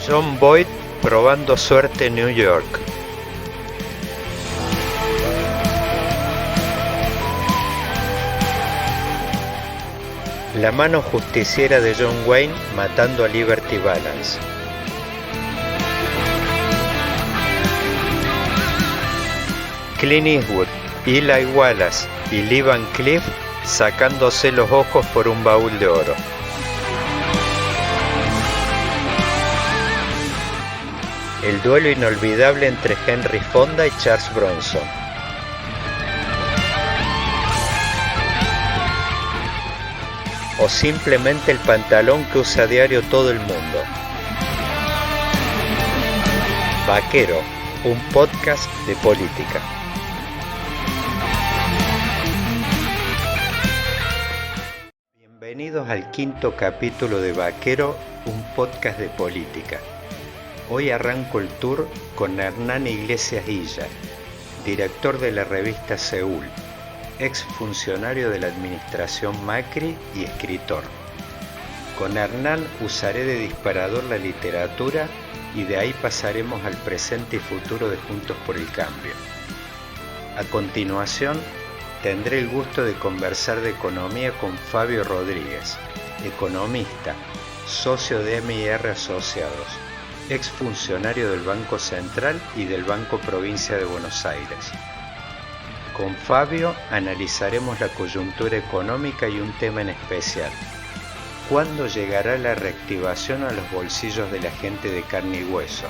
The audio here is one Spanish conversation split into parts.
John Boyd probando suerte en New York. La mano justiciera de John Wayne matando a Liberty Balance. Clint Eastwood, Eli Wallace y Lee Van Cleef sacándose los ojos por un baúl de oro. El duelo inolvidable entre Henry Fonda y Charles Bronson. O simplemente el pantalón que usa a diario todo el mundo. Vaquero, un podcast de política. Bienvenidos al quinto capítulo de Vaquero, un podcast de política. Hoy arranco el tour con Hernán Iglesias Illa, director de la revista Seúl, ex funcionario de la administración Macri y escritor. Con Hernán usaré de disparador la literatura y de ahí pasaremos al presente y futuro de Juntos por el Cambio. A continuación, tendré el gusto de conversar de economía con Fabio Rodríguez, economista, socio de M&R Asociados, ex funcionario del Banco Central y del Banco Provincia de Buenos Aires. Con Fabio analizaremos la coyuntura económica y un tema en especial. ¿Cuándo llegará la reactivación a los bolsillos de la gente de carne y hueso?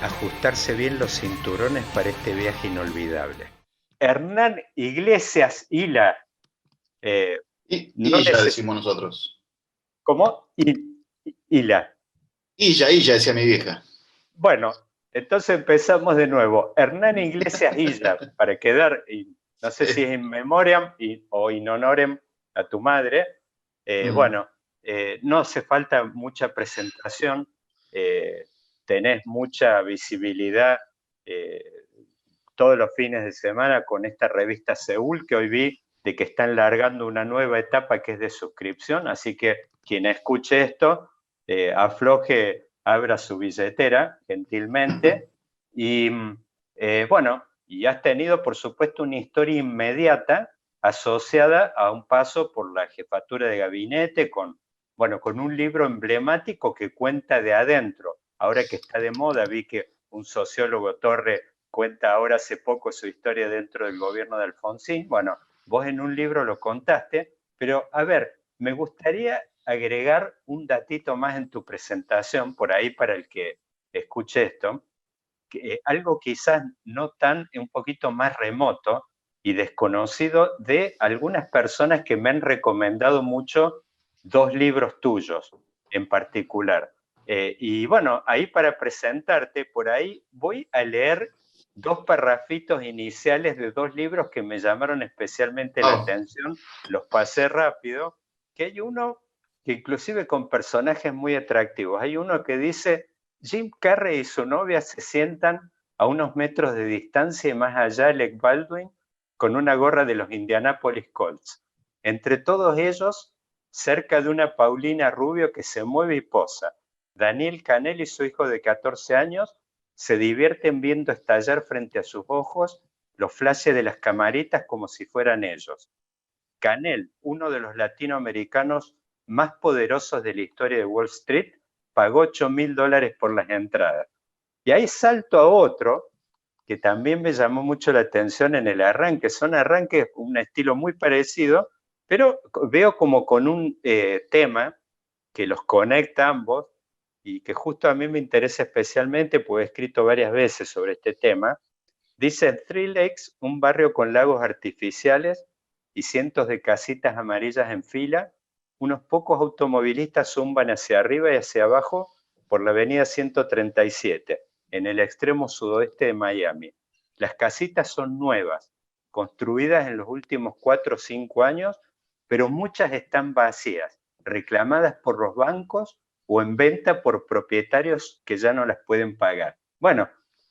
Ajustarse bien los cinturones para este viaje inolvidable. Hernán Iglesias Illa. Illa decimos nosotros. ¿Cómo? Illa. Illa decía mi vieja. Bueno, entonces empezamos de nuevo. Hernán Iglesias Illa, para quedar, no sé si es in memoriam o in honorem a tu madre. Bueno, no hace falta mucha presentación, tenés mucha visibilidad todos los fines de semana con esta revista Seúl, que hoy vi de que están largando una nueva etapa que es de suscripción, así que quien escuche esto, afloje, abra su billetera gentilmente y bueno, y has tenido por supuesto una historia inmediata asociada a un paso por la jefatura de gabinete con un libro emblemático que cuenta de adentro. Ahora que está de moda, vi que un sociólogo Torre cuenta ahora hace poco su historia dentro del gobierno de Alfonsín. Bueno, vos en un libro lo contaste, pero a ver, me gustaría agregar un datito más en tu presentación, por ahí para el que escuche esto, que, algo quizás no tan, un poquito más remoto y desconocido de algunas personas que me han recomendado mucho dos libros tuyos en particular. Y bueno, ahí para presentarte, por ahí voy a leer dos parrafitos iniciales de dos libros que me llamaron especialmente la atención, los pasé rápido, que hay uno que inclusive con personajes muy atractivos. Hay uno que dice, Jim Carrey y su novia se sientan a unos metros de distancia y más allá Alec Baldwin con una gorra de los Indianapolis Colts. Entre todos ellos, cerca de una Paulina Rubio que se mueve y posa. Daniel Canel y su hijo de 14 años se divierten viendo estallar frente a sus ojos los flashes de las camaritas como si fueran ellos. Canel, uno de los latinoamericanos más poderosos de la historia de Wall Street, pagó $8.000 por las entradas. Y ahí salto a otro que también me llamó mucho la atención en el arranque. Son arranques, un estilo muy parecido, pero veo como con un tema que los conecta ambos y que justo a mí me interesa especialmente, porque he escrito varias veces sobre este tema. Dice, Three Lakes, un barrio con lagos artificiales y cientos de casitas amarillas en fila, unos pocos automovilistas zumban hacia arriba y hacia abajo por la avenida 137, en el extremo sudoeste de Miami. Las casitas son nuevas, construidas en los últimos 4 o 5 años, pero muchas están vacías, reclamadas por los bancos o en venta por propietarios que ya no las pueden pagar. Bueno,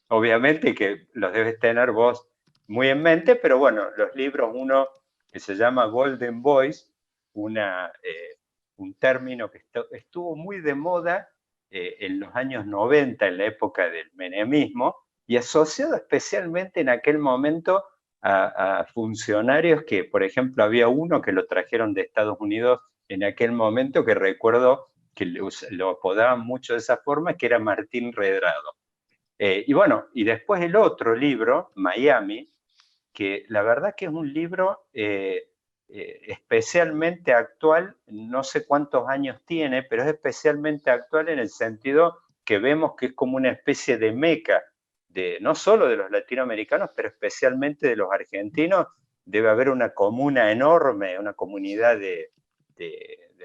obviamente que los debes tener vos muy en mente, pero bueno, los libros, uno que se llama Golden Boys, un término que estuvo muy de moda en los años 90, en la época del menemismo, y asociado especialmente en aquel momento a funcionarios que, por ejemplo, había uno que lo trajeron de Estados Unidos en aquel momento, que recuerdo que lo apodaban mucho de esa forma, que era Martín Redrado. Y bueno, y después el otro libro, Miami, que la verdad que es un libro especialmente actual, no sé cuántos años tiene, pero es especialmente actual en el sentido que vemos que es como una especie de meca, no solo de los latinoamericanos, pero especialmente de los argentinos. Debe haber una comuna enorme, una comunidad de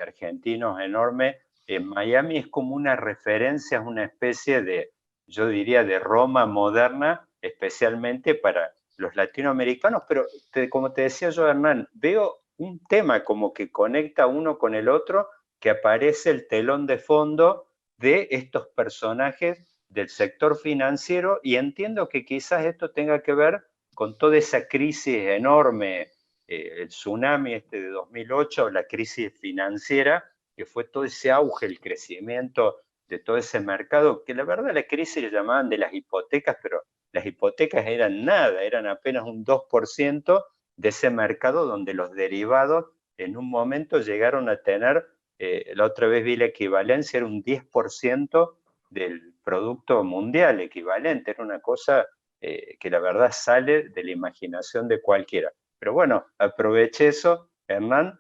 argentinos enorme. En Miami es como una referencia, es una especie de, yo diría, de Roma moderna, especialmente para los latinoamericanos, pero como te decía yo, Hernán, veo un tema como que conecta uno con el otro, que aparece el telón de fondo de estos personajes del sector financiero, y entiendo que quizás esto tenga que ver con toda esa crisis enorme, el tsunami de 2008, la crisis financiera, que fue todo ese auge, el crecimiento de todo ese mercado, que la verdad la crisis le llamaban de las hipotecas, pero las hipotecas eran nada, eran apenas un 2% de ese mercado, donde los derivados en un momento llegaron a tener, la otra vez vi la equivalencia, era un 10% del producto mundial equivalente, era una cosa que la verdad sale de la imaginación de cualquiera. Pero bueno, aproveché eso, Hernán,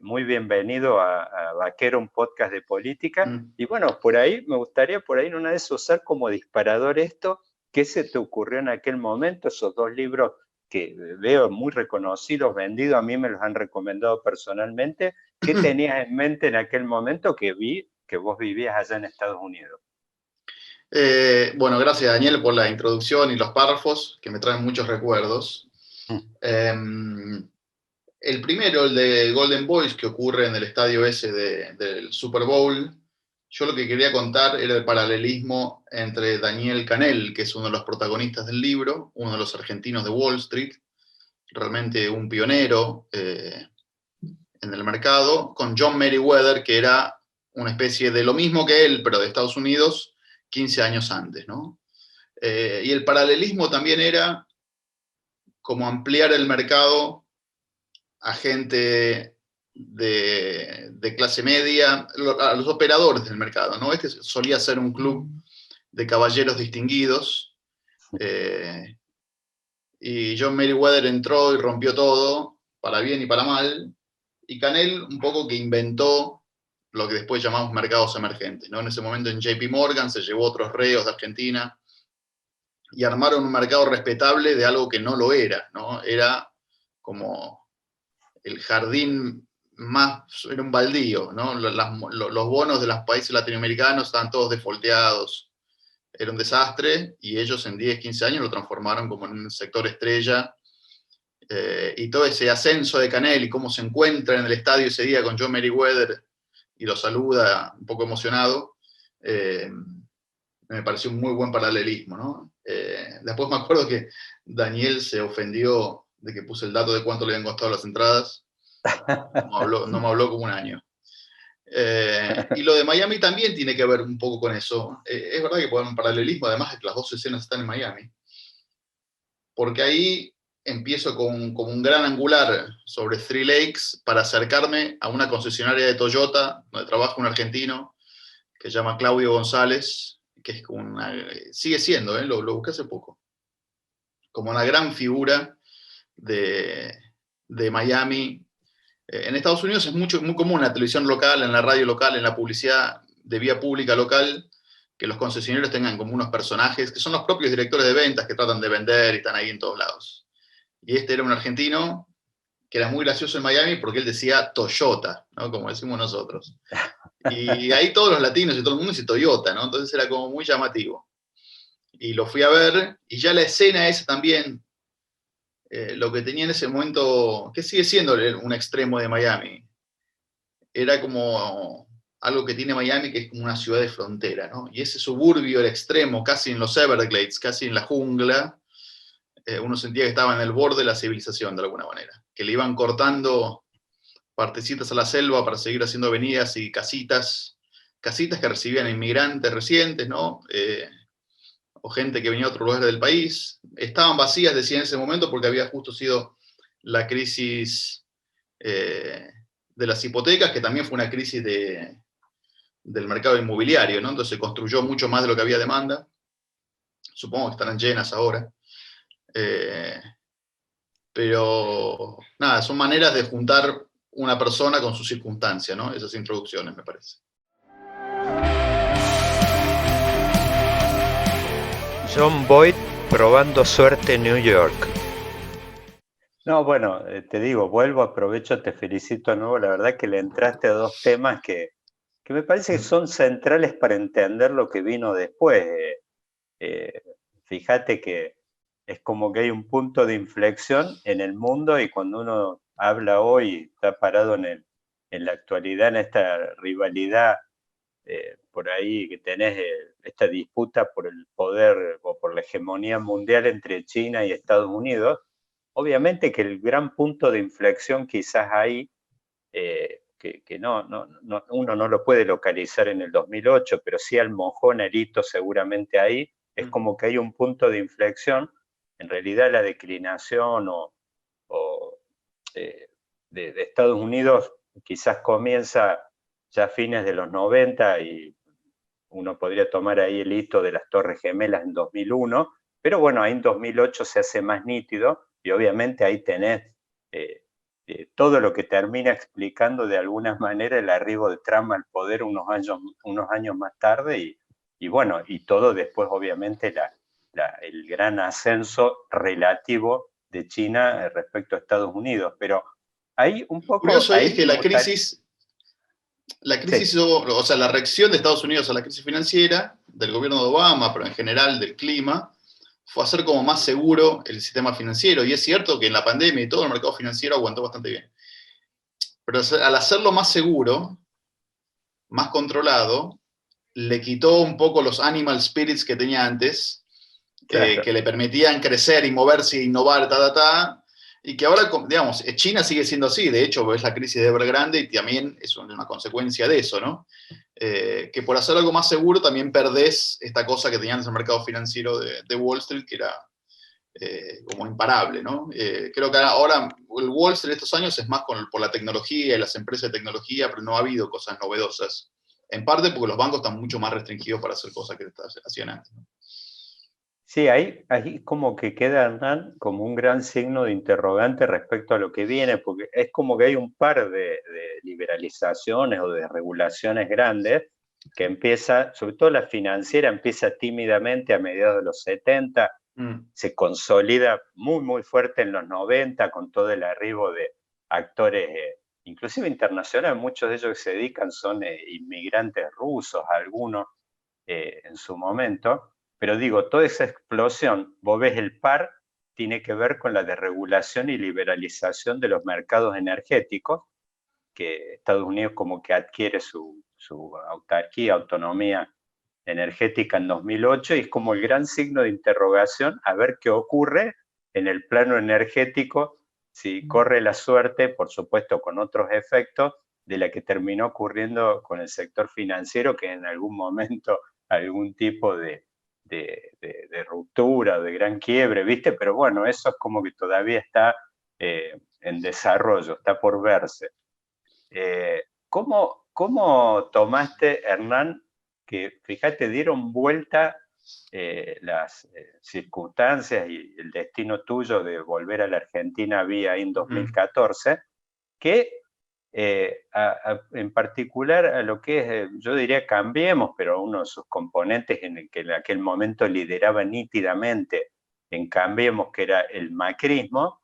muy bienvenido a Vaquero, un podcast de política, y bueno, por ahí me gustaría por ahí en una vez usar como disparador esto. ¿Qué se te ocurrió en aquel momento? Esos dos libros que veo muy reconocidos, vendidos, a mí me los han recomendado personalmente. ¿Qué tenías en mente en aquel momento que vi que vos vivías allá en Estados Unidos? Bueno, gracias Daniel por la introducción y los párrafos que me traen muchos recuerdos. El primero, el de Golden Boys, que ocurre en el estadio ese del Super Bowl, yo lo que quería contar era el paralelismo entre Daniel Canel, que es uno de los protagonistas del libro, uno de los argentinos de Wall Street, realmente un pionero en el mercado, con John Meriwether, que era una especie de lo mismo que él, pero de Estados Unidos, 15 años antes, ¿no? Y el paralelismo también era como ampliar el mercado a gente de clase media, a los operadores del mercado, ¿no? Este solía ser un club de caballeros distinguidos, y John Meriwether entró y rompió todo, para bien y para mal, y Canel un poco que inventó lo que después llamamos mercados emergentes, ¿no? En ese momento en JP Morgan se llevó otros reos de Argentina y armaron un mercado respetable de algo que no lo era, ¿no? Era como el jardín más, era un baldío, ¿no? Los bonos de los países latinoamericanos estaban todos defolteados, era un desastre, y ellos en 10, 15 años lo transformaron como en un sector estrella, y todo ese ascenso de Canel y cómo se encuentra en el estadio ese día con John Meriwether y lo saluda un poco emocionado, me pareció un muy buen paralelismo, ¿no? Después me acuerdo que Daniel se ofendió de que puse el dato de cuánto le habían costado las entradas. No me habló como un año. Y lo de Miami también tiene que ver un poco con eso. Es verdad que puede haber un paralelismo, además de que las dos escenas están en Miami. Porque ahí empiezo con un gran angular sobre Three Lakes para acercarme a una concesionaria de Toyota, donde trabaja un argentino que se llama Claudio González, que es como sigue siendo, lo busqué hace poco, como una gran figura de Miami. En Estados Unidos es muy común en la televisión local, en la radio local, en la publicidad de vía pública local, que los concesionarios tengan como unos personajes que son los propios directores de ventas que tratan de vender y están ahí en todos lados. Y este era un argentino que era muy gracioso en Miami porque él decía Toyota, ¿no? Como decimos nosotros. Y ahí todos los latinos y todo el mundo dice Toyota, ¿no? Entonces era como muy llamativo. Y lo fui a ver, y ya la escena esa también, lo que tenía en ese momento, que sigue siendo un extremo de Miami, era como algo que tiene Miami, que es como una ciudad de frontera, ¿no? Y ese suburbio, el extremo, casi en los Everglades, casi en la jungla, uno sentía que estaba en el borde de la civilización, de alguna manera, que le iban cortando partecitas a la selva para seguir haciendo avenidas y casitas casitas que recibían inmigrantes recientes, ¿no? O gente que venía a otro lugar del país. Estaban vacías, decía en ese momento, porque había justo sido la crisis de las hipotecas, que también fue una crisis del mercado inmobiliario, ¿no? Entonces se construyó mucho más de lo que había demanda. Supongo que estarán llenas ahora. Pero nada, son maneras de juntar una persona con su circunstancia, ¿no? Esas introducciones, me parece. John Boyd probando suerte en New York. No, bueno, te digo, vuelvo, aprovecho, te felicito de nuevo. La verdad que le entraste a dos temas que me parece que son centrales para entender lo que vino después. Fíjate que es como que hay un punto de inflexión en el mundo y cuando uno habla hoy, está parado en la actualidad, en esta rivalidad por ahí que tenés, esta disputa por el poder o por la hegemonía mundial entre China y Estados Unidos, obviamente que el gran punto de inflexión quizás ahí, que uno no lo puede localizar en el 2008, pero sí al mojón, el hito seguramente ahí, es como que hay un punto de inflexión. En realidad la declinación de Estados Unidos quizás comienza ya a fines de los 90 y uno podría tomar ahí el hito de las Torres Gemelas en 2001, pero bueno, ahí en 2008 se hace más nítido y obviamente ahí tenés todo lo que termina explicando de alguna manera el arribo de Trump al poder unos años más tarde y bueno, y todo después obviamente el gran ascenso relativo de China respecto a Estados Unidos, pero ahí un poco... Curioso ahí es que me gustaría... sí. O sea, la reacción de Estados Unidos a la crisis financiera, del gobierno de Obama, pero en general del clima, fue hacer como más seguro el sistema financiero. Y es cierto que en la pandemia y todo el mercado financiero aguantó bastante bien. Pero al hacerlo más seguro, más controlado, le quitó un poco los animal spirits que tenía antes, Claro. que le permitían crecer y moverse, innovar, y que ahora, digamos, China sigue siendo así. De hecho, es la crisis de Evergrande y también es una consecuencia de eso, ¿no? Que por hacer algo más seguro también perdés esta cosa que tenían en el mercado financiero de Wall Street, que era como imparable, ¿no? Creo que ahora el Wall Street estos años es más por la tecnología y las empresas de tecnología, pero no ha habido cosas novedosas. En parte porque los bancos están mucho más restringidos para hacer cosas que hacían antes, ¿no? Sí, ahí como que queda, Hernán, como un gran signo de interrogante respecto a lo que viene, porque es como que hay un par de liberalizaciones o de regulaciones grandes que empieza, sobre todo la financiera, empieza tímidamente a mediados de los 70, se consolida muy, muy fuerte en los 90 con todo el arribo de actores, inclusive internacionales, muchos de ellos que se dedican son inmigrantes rusos, algunos en su momento. Pero digo, toda esa explosión, vos ves el par, tiene que ver con la desregulación y liberalización de los mercados energéticos, que Estados Unidos como que adquiere su autarquía, autonomía energética en 2008, y es como el gran signo de interrogación a ver qué ocurre en el plano energético, si corre la suerte, por supuesto con otros efectos, de la que terminó ocurriendo con el sector financiero, que en algún momento algún tipo de ruptura, de gran quiebre, ¿viste? Pero bueno, eso es como que todavía está en desarrollo, está por verse. ¿Cómo tomaste, Hernán, que, fíjate, dieron vuelta las circunstancias y el destino tuyo de volver a la Argentina vía en 2014, que en particular a lo que es, yo diría Cambiemos, pero uno de sus componentes en el que en aquel momento lideraba nítidamente en Cambiemos, que era el macrismo,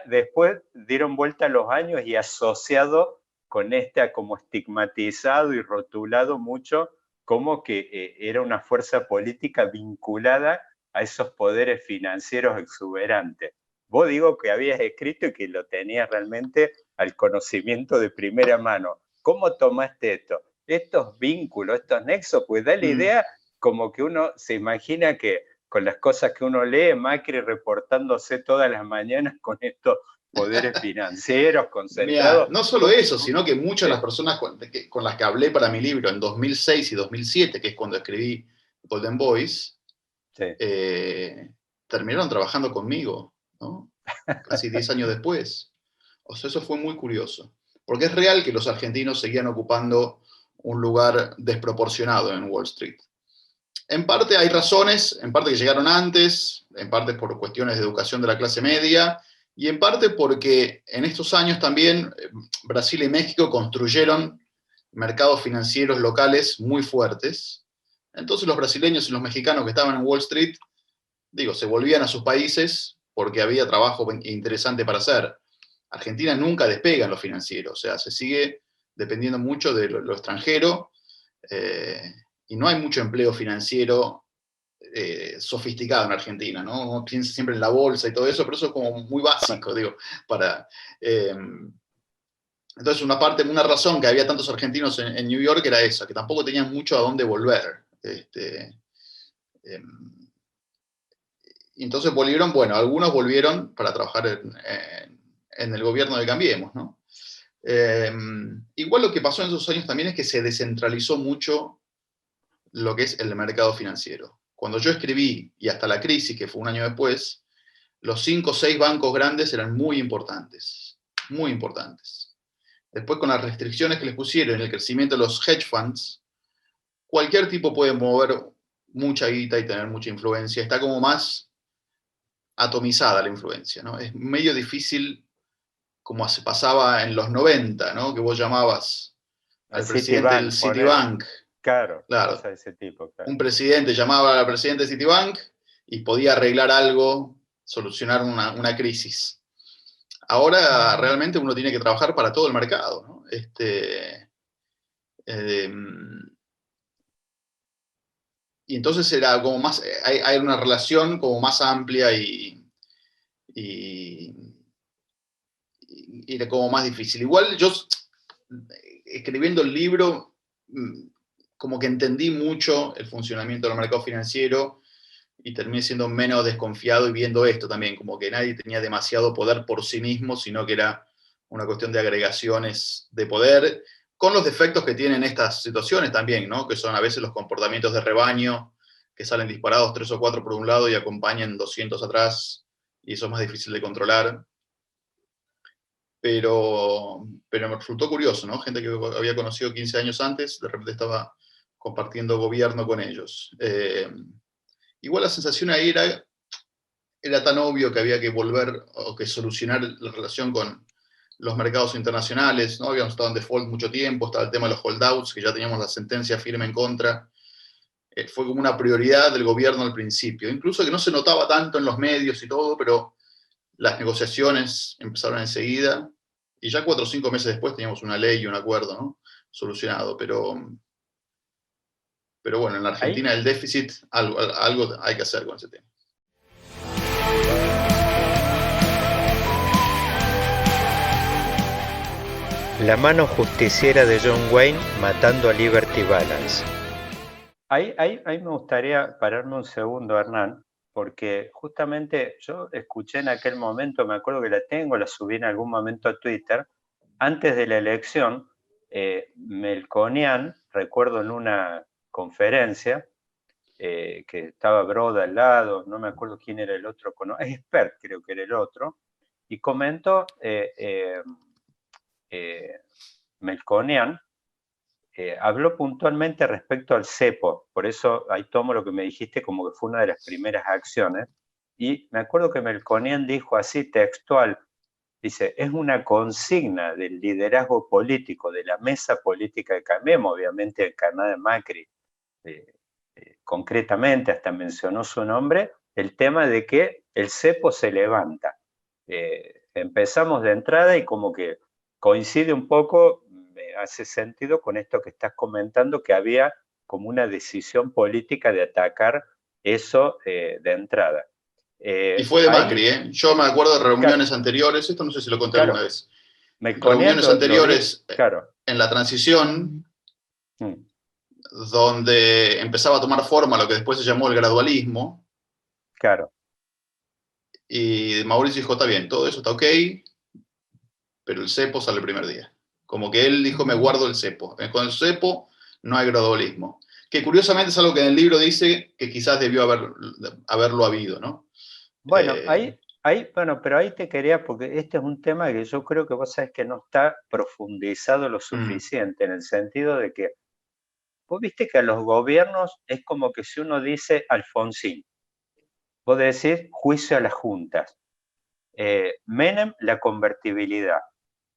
después dieron vuelta los años y asociado con como estigmatizado y rotulado mucho como que era una fuerza política vinculada a esos poderes financieros exuberantes. Vos digo que habías escrito y que lo tenías realmente al conocimiento de primera mano. ¿Cómo tomaste esto? Estos vínculos, estos nexos, pues da la idea como que uno se imagina que con las cosas que uno lee, Macri reportándose todas las mañanas con estos poderes financieros Mira, concentrados. no solo eso, sino que muchas de las personas con las que hablé para mi libro en 2006 y 2007, que es cuando escribí Golden Boys, Sí. terminaron trabajando conmigo, ¿no? Casi 10 años después. O sea, eso fue muy curioso. Porque es real que los argentinos seguían ocupando un lugar desproporcionado en Wall Street. En parte hay razones, en parte que llegaron antes, en parte por cuestiones de educación de la clase media, y en parte porque en estos años también Brasil y México construyeron mercados financieros locales muy fuertes. Entonces los brasileños y los mexicanos que estaban en Wall Street, digo, se volvían a sus países porque había trabajo interesante para hacer. Argentina nunca despega en lo financiero, o sea, se sigue dependiendo mucho de lo extranjero, y no hay mucho empleo financiero sofisticado en Argentina, ¿no? Uno piensa siempre en la bolsa y todo eso, pero eso es como muy básico, digo, para... entonces, una razón que había tantos argentinos en New York era esa, que tampoco tenían mucho a dónde volver. Y entonces volvieron, bueno, algunos volvieron para trabajar en el gobierno de Cambiemos, ¿no? Igual lo que pasó en esos años también es que se descentralizó mucho lo que es el mercado financiero. Cuando yo escribí, y hasta la crisis, que fue un año después, los 5 o 6 bancos grandes eran muy importantes, muy importantes. Después, con las restricciones que les pusieron y el crecimiento de los hedge funds, cualquier tipo puede mover mucha guita y tener mucha influencia. Está como más atomizada la influencia, ¿no? Es medio difícil, como se pasaba en los 90, ¿no? Que vos llamabas al presidente del Citibank. Claro, claro. Cosas de ese tipo, claro. Un presidente llamaba al presidente de Citibank y podía arreglar algo, solucionar una crisis. Ahora realmente uno tiene que trabajar para todo el mercado, ¿no? Y entonces era como más, hay una relación como más amplia y era como más difícil. Igual yo, escribiendo el libro, como que entendí mucho el funcionamiento del mercado financiero y terminé siendo menos desconfiado y viendo esto también, como que nadie tenía demasiado poder por sí mismo, sino que era una cuestión de agregaciones de poder, con los defectos que tienen estas situaciones también, ¿no? Que son a veces los comportamientos de rebaño, que salen disparados 3 o 4 por un lado y acompañan 200 atrás, y eso es más difícil de controlar. Pero me resultó curioso, ¿no? Gente que había conocido 15 años antes, de repente estaba compartiendo gobierno con ellos. Igual la sensación ahí era tan obvio que había que volver o que solucionar la relación con los mercados internacionales, ¿no? Habíamos estado en default mucho tiempo, estaba el tema de los holdouts, que ya teníamos la sentencia firme en contra. Fue como una prioridad del gobierno al principio, incluso que no se notaba tanto en los medios y todo, pero las negociaciones empezaron enseguida, y ya 4 o 5 meses después teníamos una ley y un acuerdo, ¿no? Solucionado, pero bueno, en la Argentina ¿Ahí? El déficit, algo hay que hacer con ese tema. La mano justiciera de John Wayne matando a Liberty Balance. Ahí me gustaría pararme un segundo, Hernán, porque justamente yo escuché en aquel momento, me acuerdo que la subí en algún momento a Twitter, antes de la elección, Melconian, recuerdo en una conferencia, que estaba Broda al lado, no me acuerdo quién era el otro, Expert creo que era el otro, y comentó Melconian, habló puntualmente respecto al cepo, por eso ahí tomo lo que me dijiste como que fue una de las primeras acciones, y me acuerdo que Melconian dijo así textual, dice, es una consigna del liderazgo político, de la mesa política de Cambiemos, obviamente encarnada de Macri, concretamente, hasta mencionó su nombre, el tema de que el cepo se levanta. Empezamos de entrada y como que coincide un poco, me hace sentido con esto que estás comentando, que había como una decisión política de atacar eso de entrada. Y fue de Macri, ¿eh? Yo me acuerdo de reuniones anteriores, esto no sé si lo conté alguna vez. Reuniones anteriores, en la transición, donde empezaba a tomar forma lo que después se llamó el gradualismo. Claro. Y Mauricio dijo, está bien, todo eso está ok, pero el cepo sale el primer día. Como que él dijo, me guardo el cepo. Con el cepo no hay gradualismo. Que curiosamente es algo que en el libro dice que quizás debió haberlo habido, ¿no? Bueno, bueno, pero ahí te quería, porque este es un tema que yo creo que vos sabés que no está profundizado lo suficiente, en el sentido de que vos viste que a los gobiernos es como que si uno dice Alfonsín, vos decís juicio a las juntas, Menem la convertibilidad.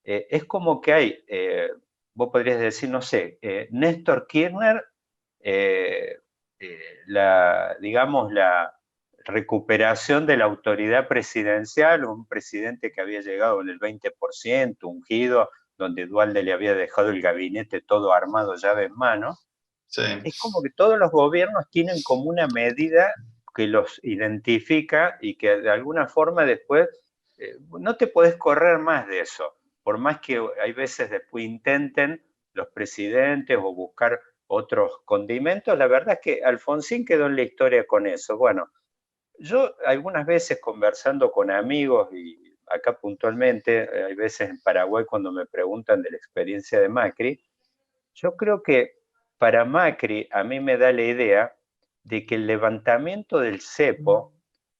Es como que hay, vos podrías decir, no sé, Néstor Kirchner, digamos, la recuperación de la autoridad presidencial, un presidente que había llegado en el 20%, ungido, donde Dualde le había dejado el gabinete todo armado, llave en mano. Sí. Es como que todos los gobiernos tienen como una medida que los identifica y que de alguna forma después no te podés correr más de eso. Por más que hay veces después intenten los presidentes o buscar otros condimentos, la verdad es que Alfonsín quedó en la historia con eso. Bueno, yo algunas veces conversando con amigos y acá puntualmente, hay veces en Paraguay cuando me preguntan de la experiencia de Macri, yo creo que para Macri a mí me da la idea de que el levantamiento del cepo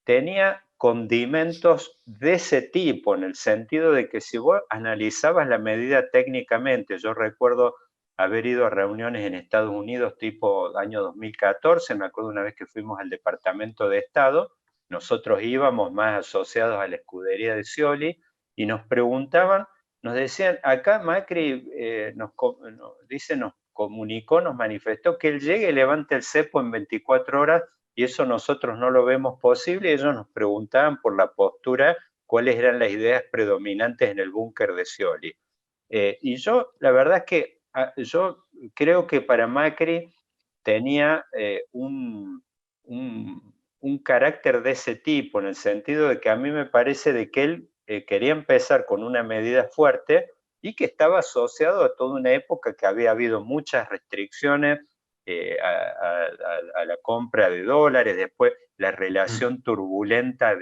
tenía condimentos de ese tipo, en el sentido de que si vos analizabas la medida técnicamente, yo recuerdo haber ido a reuniones en Estados Unidos tipo año 2014, me acuerdo una vez que fuimos al Departamento de Estado, nosotros íbamos más asociados a la escudería de Scioli y nos preguntaban, nos decían, acá Macri nos comunicó, nos manifestó que él llegue y levante el cepo en 24 horas y eso nosotros no lo vemos posible. Y ellos nos preguntaban por la postura, cuáles eran las ideas predominantes en el búnker de Scioli. Y yo, la verdad es que yo creo que para Macri tenía un carácter de ese tipo, en el sentido de que a mí me parece de que él quería empezar con una medida fuerte y que estaba asociado a toda una época que había habido muchas restricciones a la compra de dólares, después la relación turbulenta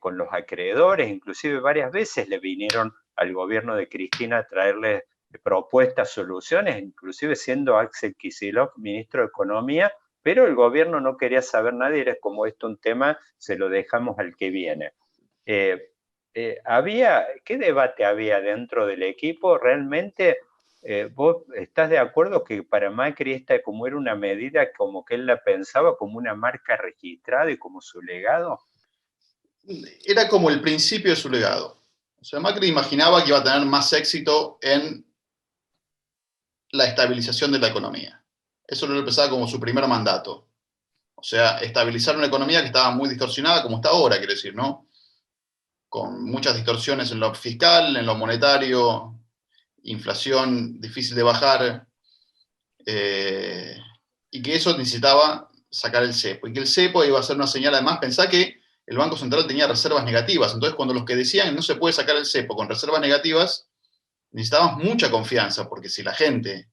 con los acreedores, inclusive varias veces le vinieron al gobierno de Cristina a traerle propuestas, soluciones, inclusive siendo Axel Kicillof ministro de Economía, pero el gobierno no quería saber nada y era como esto un tema, se lo dejamos al que viene. ¿Qué debate había dentro del equipo? ¿Realmente vos estás de acuerdo que para Macri esta como era una medida como que él la pensaba como una marca registrada y como su legado? Era como el principio de su legado. O sea, Macri imaginaba que iba a tener más éxito en la estabilización de la economía. Eso lo empezaba como su primer mandato. O sea, estabilizar una economía que estaba muy distorsionada, como está ahora, quiero decir, ¿no? Con muchas distorsiones en lo fiscal, en lo monetario, inflación difícil de bajar, y que eso necesitaba sacar el cepo. Y que el cepo iba a ser una señal, además, pensá que el Banco Central tenía reservas negativas. Entonces, cuando los que decían no se puede sacar el cepo con reservas negativas, necesitábamos mucha confianza, porque si la gente,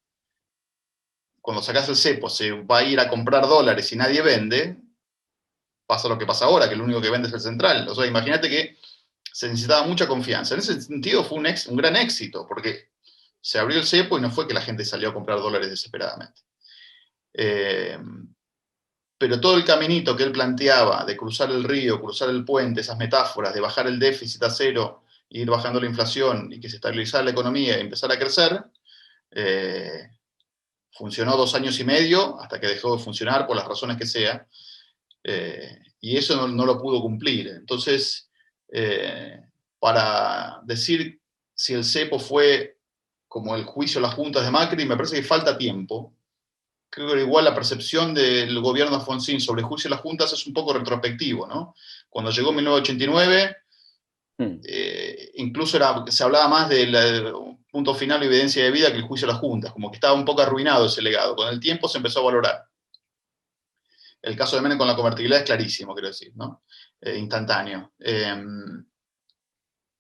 cuando sacas el cepo, se va a ir a comprar dólares y nadie vende, pasa lo que pasa ahora, que lo único que vende es el central. O sea, imagínate que se necesitaba mucha confianza. En ese sentido fue un gran éxito, porque se abrió el cepo y no fue que la gente salió a comprar dólares desesperadamente. Pero todo el caminito que él planteaba de cruzar el río, cruzar el puente, esas metáforas de bajar el déficit a cero, ir bajando la inflación y que se estabilizara la economía y empezar a crecer, funcionó 2 años y medio hasta que dejó de funcionar por las razones que sea, y eso no lo pudo cumplir. Entonces, para decir si el cepo fue como el juicio a las juntas de Macri, me parece que falta tiempo. Creo que igual la percepción del gobierno de Alfonsín sobre el juicio a las juntas es un poco retrospectivo, ¿no? Cuando llegó 1989, incluso se hablaba más del punto final de evidencia de vida que el juicio a las juntas, como que estaba un poco arruinado ese legado. Con el tiempo se empezó a valorar. El caso de Menem con la convertibilidad es clarísimo, quiero decir, ¿no? Instantáneo.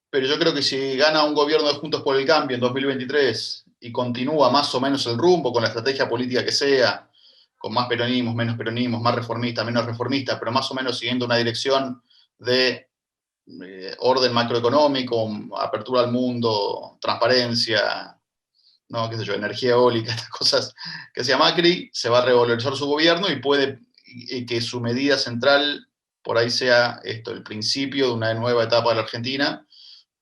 Pero yo creo que si gana un gobierno de Juntos por el Cambio en 2023 y continúa más o menos el rumbo con la estrategia política que sea, con más peronismos, menos peronismos, más reformistas, menos reformistas, pero más o menos siguiendo una dirección de orden macroeconómico, apertura al mundo, transparencia, ¿no? Qué sé yo, energía eólica, estas cosas que hacía Macri, se va a revalorizar su gobierno y puede que su medida central por ahí sea esto, el principio de una nueva etapa de la Argentina,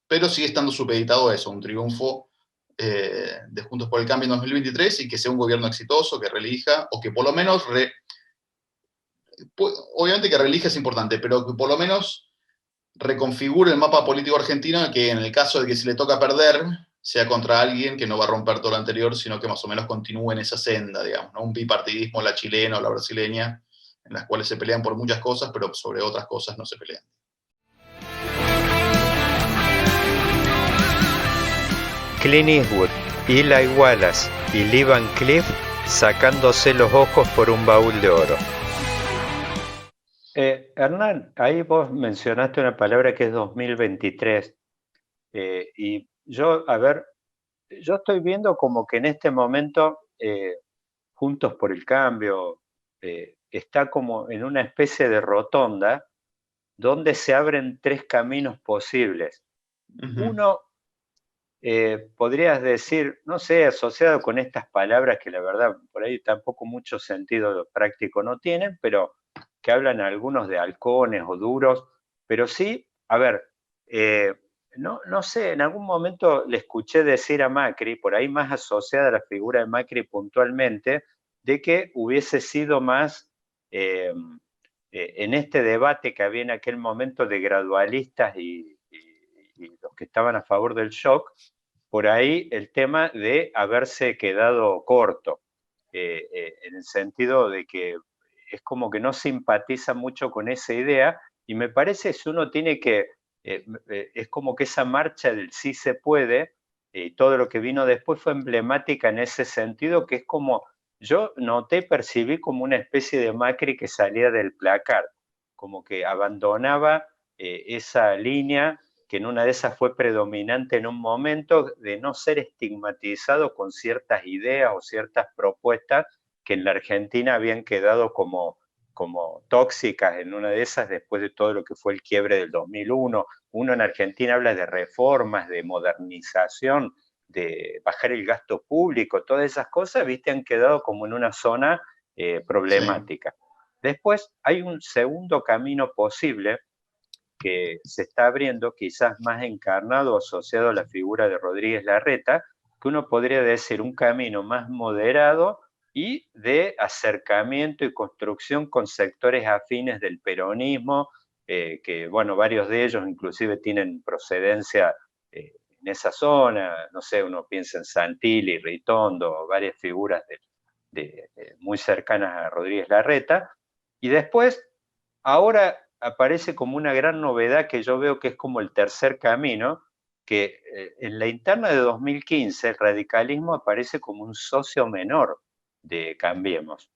pero sigue estando supeditado a eso, un triunfo de Juntos por el Cambio en 2023 y que sea un gobierno exitoso, que reelija, o que por lo menos, obviamente que reelija es importante, pero que por lo menos reconfigure el mapa político argentino, que en el caso de que se le toca perder, sea contra alguien que no va a romper todo lo anterior, sino que más o menos continúe en esa senda, digamos, ¿no? Un bipartidismo, la chilena o la brasileña, en las cuales se pelean por muchas cosas, pero sobre otras cosas no se pelean. Clint Eastwood, Eli Wallace y Lee Van Cleef sacándose los ojos por un baúl de oro. Hernán, ahí vos mencionaste una palabra que es 2023. Y yo, a ver, yo estoy viendo como que en este momento Juntos por el Cambio está como en una especie de rotonda donde se abren tres caminos posibles. Uno, podrías decir, no sé, asociado con estas palabras que la verdad por ahí tampoco mucho sentido práctico no tienen, pero que hablan algunos de halcones o duros, pero sí, a ver, no sé, en algún momento le escuché decir a Macri, por ahí más asociada a la figura de Macri puntualmente, de que hubiese sido más en este debate que había en aquel momento de gradualistas y los que estaban a favor del shock, por ahí el tema de haberse quedado corto, en el sentido de que es como que no simpatiza mucho con esa idea, y me parece que uno tiene que, es como que esa marcha del sí se puede, todo lo que vino después fue emblemática en ese sentido, que es como, yo noté, percibí como una especie de Macri que salía del placar, como que abandonaba esa línea que en una de esas fue predominante en un momento, de no ser estigmatizado con ciertas ideas o ciertas propuestas que en la Argentina habían quedado como tóxicas en una de esas después de todo lo que fue el quiebre del 2001. Uno en Argentina habla de reformas, de modernización, de bajar el gasto público, todas esas cosas, viste, han quedado como en una zona problemática. Sí. Después hay un segundo camino posible que se está abriendo, quizás más encarnado, asociado a la figura de Rodríguez Larreta, que uno podría decir un camino más moderado y de acercamiento y construcción con sectores afines del peronismo, que, bueno, varios de ellos inclusive tienen procedencia en esa zona, no sé, uno piensa en Santilli, Ritondo, varias figuras muy cercanas a Rodríguez Larreta, y después, ahora aparece como una gran novedad que yo veo que es como el tercer camino, que en la interna de 2015 el radicalismo aparece como un socio menor de Cambiemos.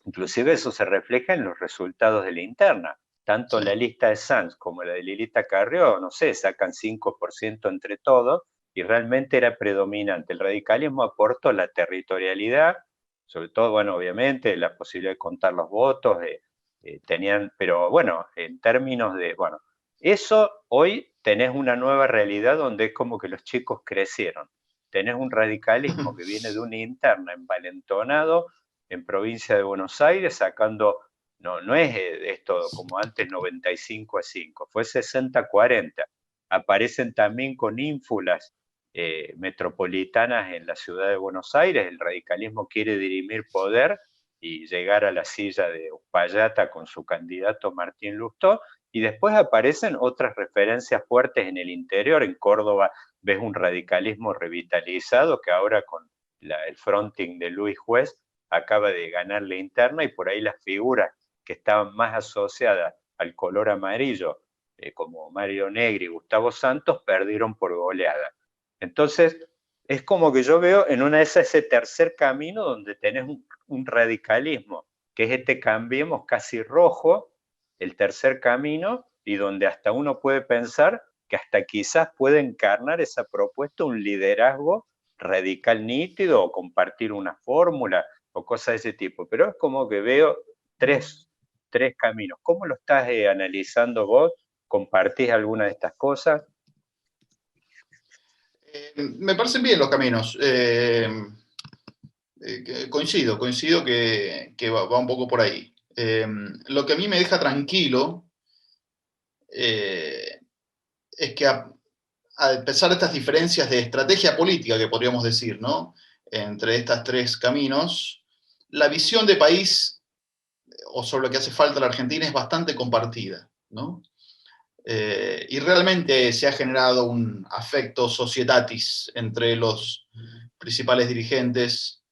Inclusive eso se refleja en los resultados de la interna. Tanto la lista de Sanz como la de Lilita Carrió, no sé, sacan 5% entre todos, y realmente era predominante. El radicalismo aportó la territorialidad, sobre todo, bueno, obviamente, la posibilidad de contar los votos, tenían, pero bueno, en términos de, bueno, eso hoy tenés una nueva realidad donde es como que los chicos crecieron. Tenés un radicalismo que viene de una interna envalentonado en provincia de Buenos Aires, sacando, no es esto como antes 95-5, fue 60-40. Aparecen también con ínfulas metropolitanas en la ciudad de Buenos Aires. El radicalismo quiere dirimir poder y llegar a la silla de Uspallata con su candidato Martín Lustó, y después aparecen otras referencias fuertes en el interior. En Córdoba ves un radicalismo revitalizado que ahora con el fronting de Luis Juez acaba de ganar la interna, y por ahí las figuras que estaban más asociadas al color amarillo, como Mario Negri y Gustavo Santos, perdieron por goleada. Entonces, es como que yo veo en una de esas ese tercer camino donde tenés un radicalismo, que es este Cambiemos casi rojo, el tercer camino, y donde hasta uno puede pensar que hasta quizás puede encarnar esa propuesta un liderazgo radical nítido, o compartir una fórmula, o cosas de ese tipo. Pero es como que veo tres caminos. ¿Cómo lo estás analizando vos ¿Compartís alguna de estas cosas? Me parecen bien los caminos. Coincido que va un poco por ahí. Lo que a mí me deja tranquilo es que a pesar de estas diferencias de estrategia política que podríamos decir, ¿no? Entre estos tres caminos, la visión de país o sobre lo que hace falta a la Argentina es bastante compartida, ¿no? Y realmente se ha generado un afecto societatis entre los principales dirigentes,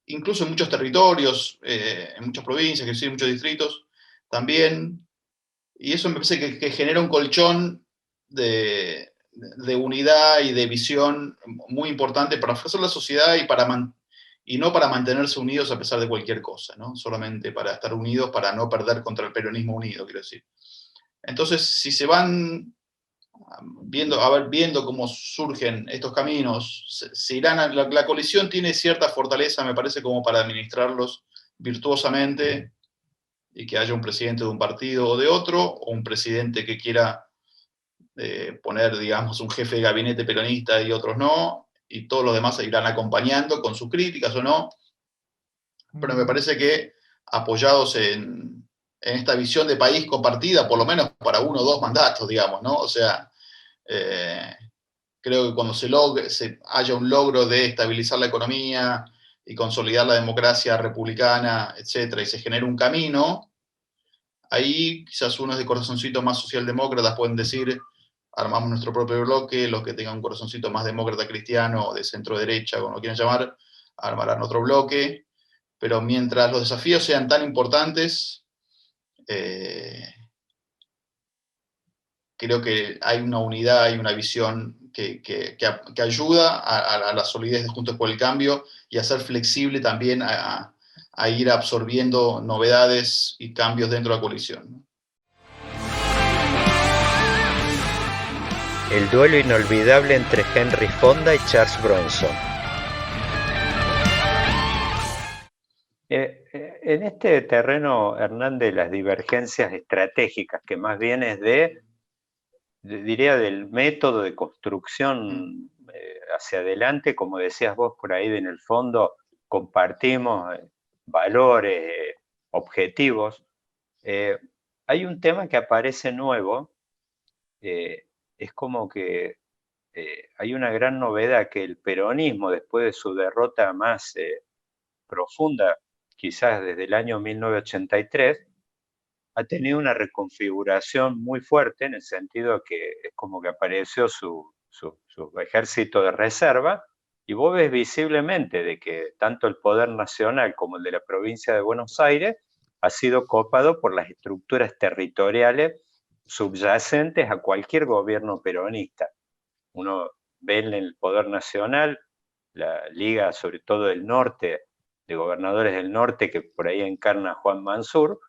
incluso en muchos territorios, en muchas provincias, en muchos distritos también, y eso me parece que genera un colchón de unidad y de visión muy importante para ofrecer a la sociedad y no para mantenerse unidos a pesar de cualquier cosa, ¿no? Solamente para estar unidos, para no perder contra el peronismo unido, quiero decir. Entonces, si se van viendo cómo surgen estos caminos, se irán la coalición tiene cierta fortaleza, me parece, como para administrarlos virtuosamente y que haya un presidente de un partido o de otro, o un presidente que quiera poner, digamos, un jefe de gabinete peronista y otros no, y todos los demás se irán acompañando con sus críticas o no, pero me parece que apoyados en esta visión de país compartida, por lo menos para 1 o 2 mandatos, digamos, ¿no? O sea, creo que cuando haya un logro de estabilizar la economía y consolidar la democracia republicana, etcétera, y se genere un camino, ahí quizás unos de corazoncito más socialdemócratas pueden decir, armamos nuestro propio bloque, los que tengan un corazoncito más demócrata cristiano o de centro derecha, como lo quieran llamar, armarán otro bloque, pero mientras los desafíos sean tan importantes, creo que hay una unidad, hay una visión que ayuda a la solidez de Juntos por el Cambio y a ser flexible también a ir absorbiendo novedades y cambios dentro de la coalición, ¿no? El duelo inolvidable entre Henry Fonda y Charles Bronson. En este terreno, Hernán, de las divergencias estratégicas, que más bien es diría, del método de construcción hacia adelante, como decías vos por ahí, en el fondo compartimos valores, objetivos. Hay un tema que aparece nuevo, es como que hay una gran novedad, que el peronismo, después de su derrota más profunda, quizás desde el año 1983, ha tenido una reconfiguración muy fuerte, en el sentido que es como que apareció su ejército de reserva, y vos ves visiblemente de que tanto el poder nacional como el de la provincia de Buenos Aires ha sido copado por las estructuras territoriales subyacentes a cualquier gobierno peronista. Uno ve en el poder nacional la Liga, sobre todo del norte, de gobernadores del norte, que por ahí encarna Juan Mansur,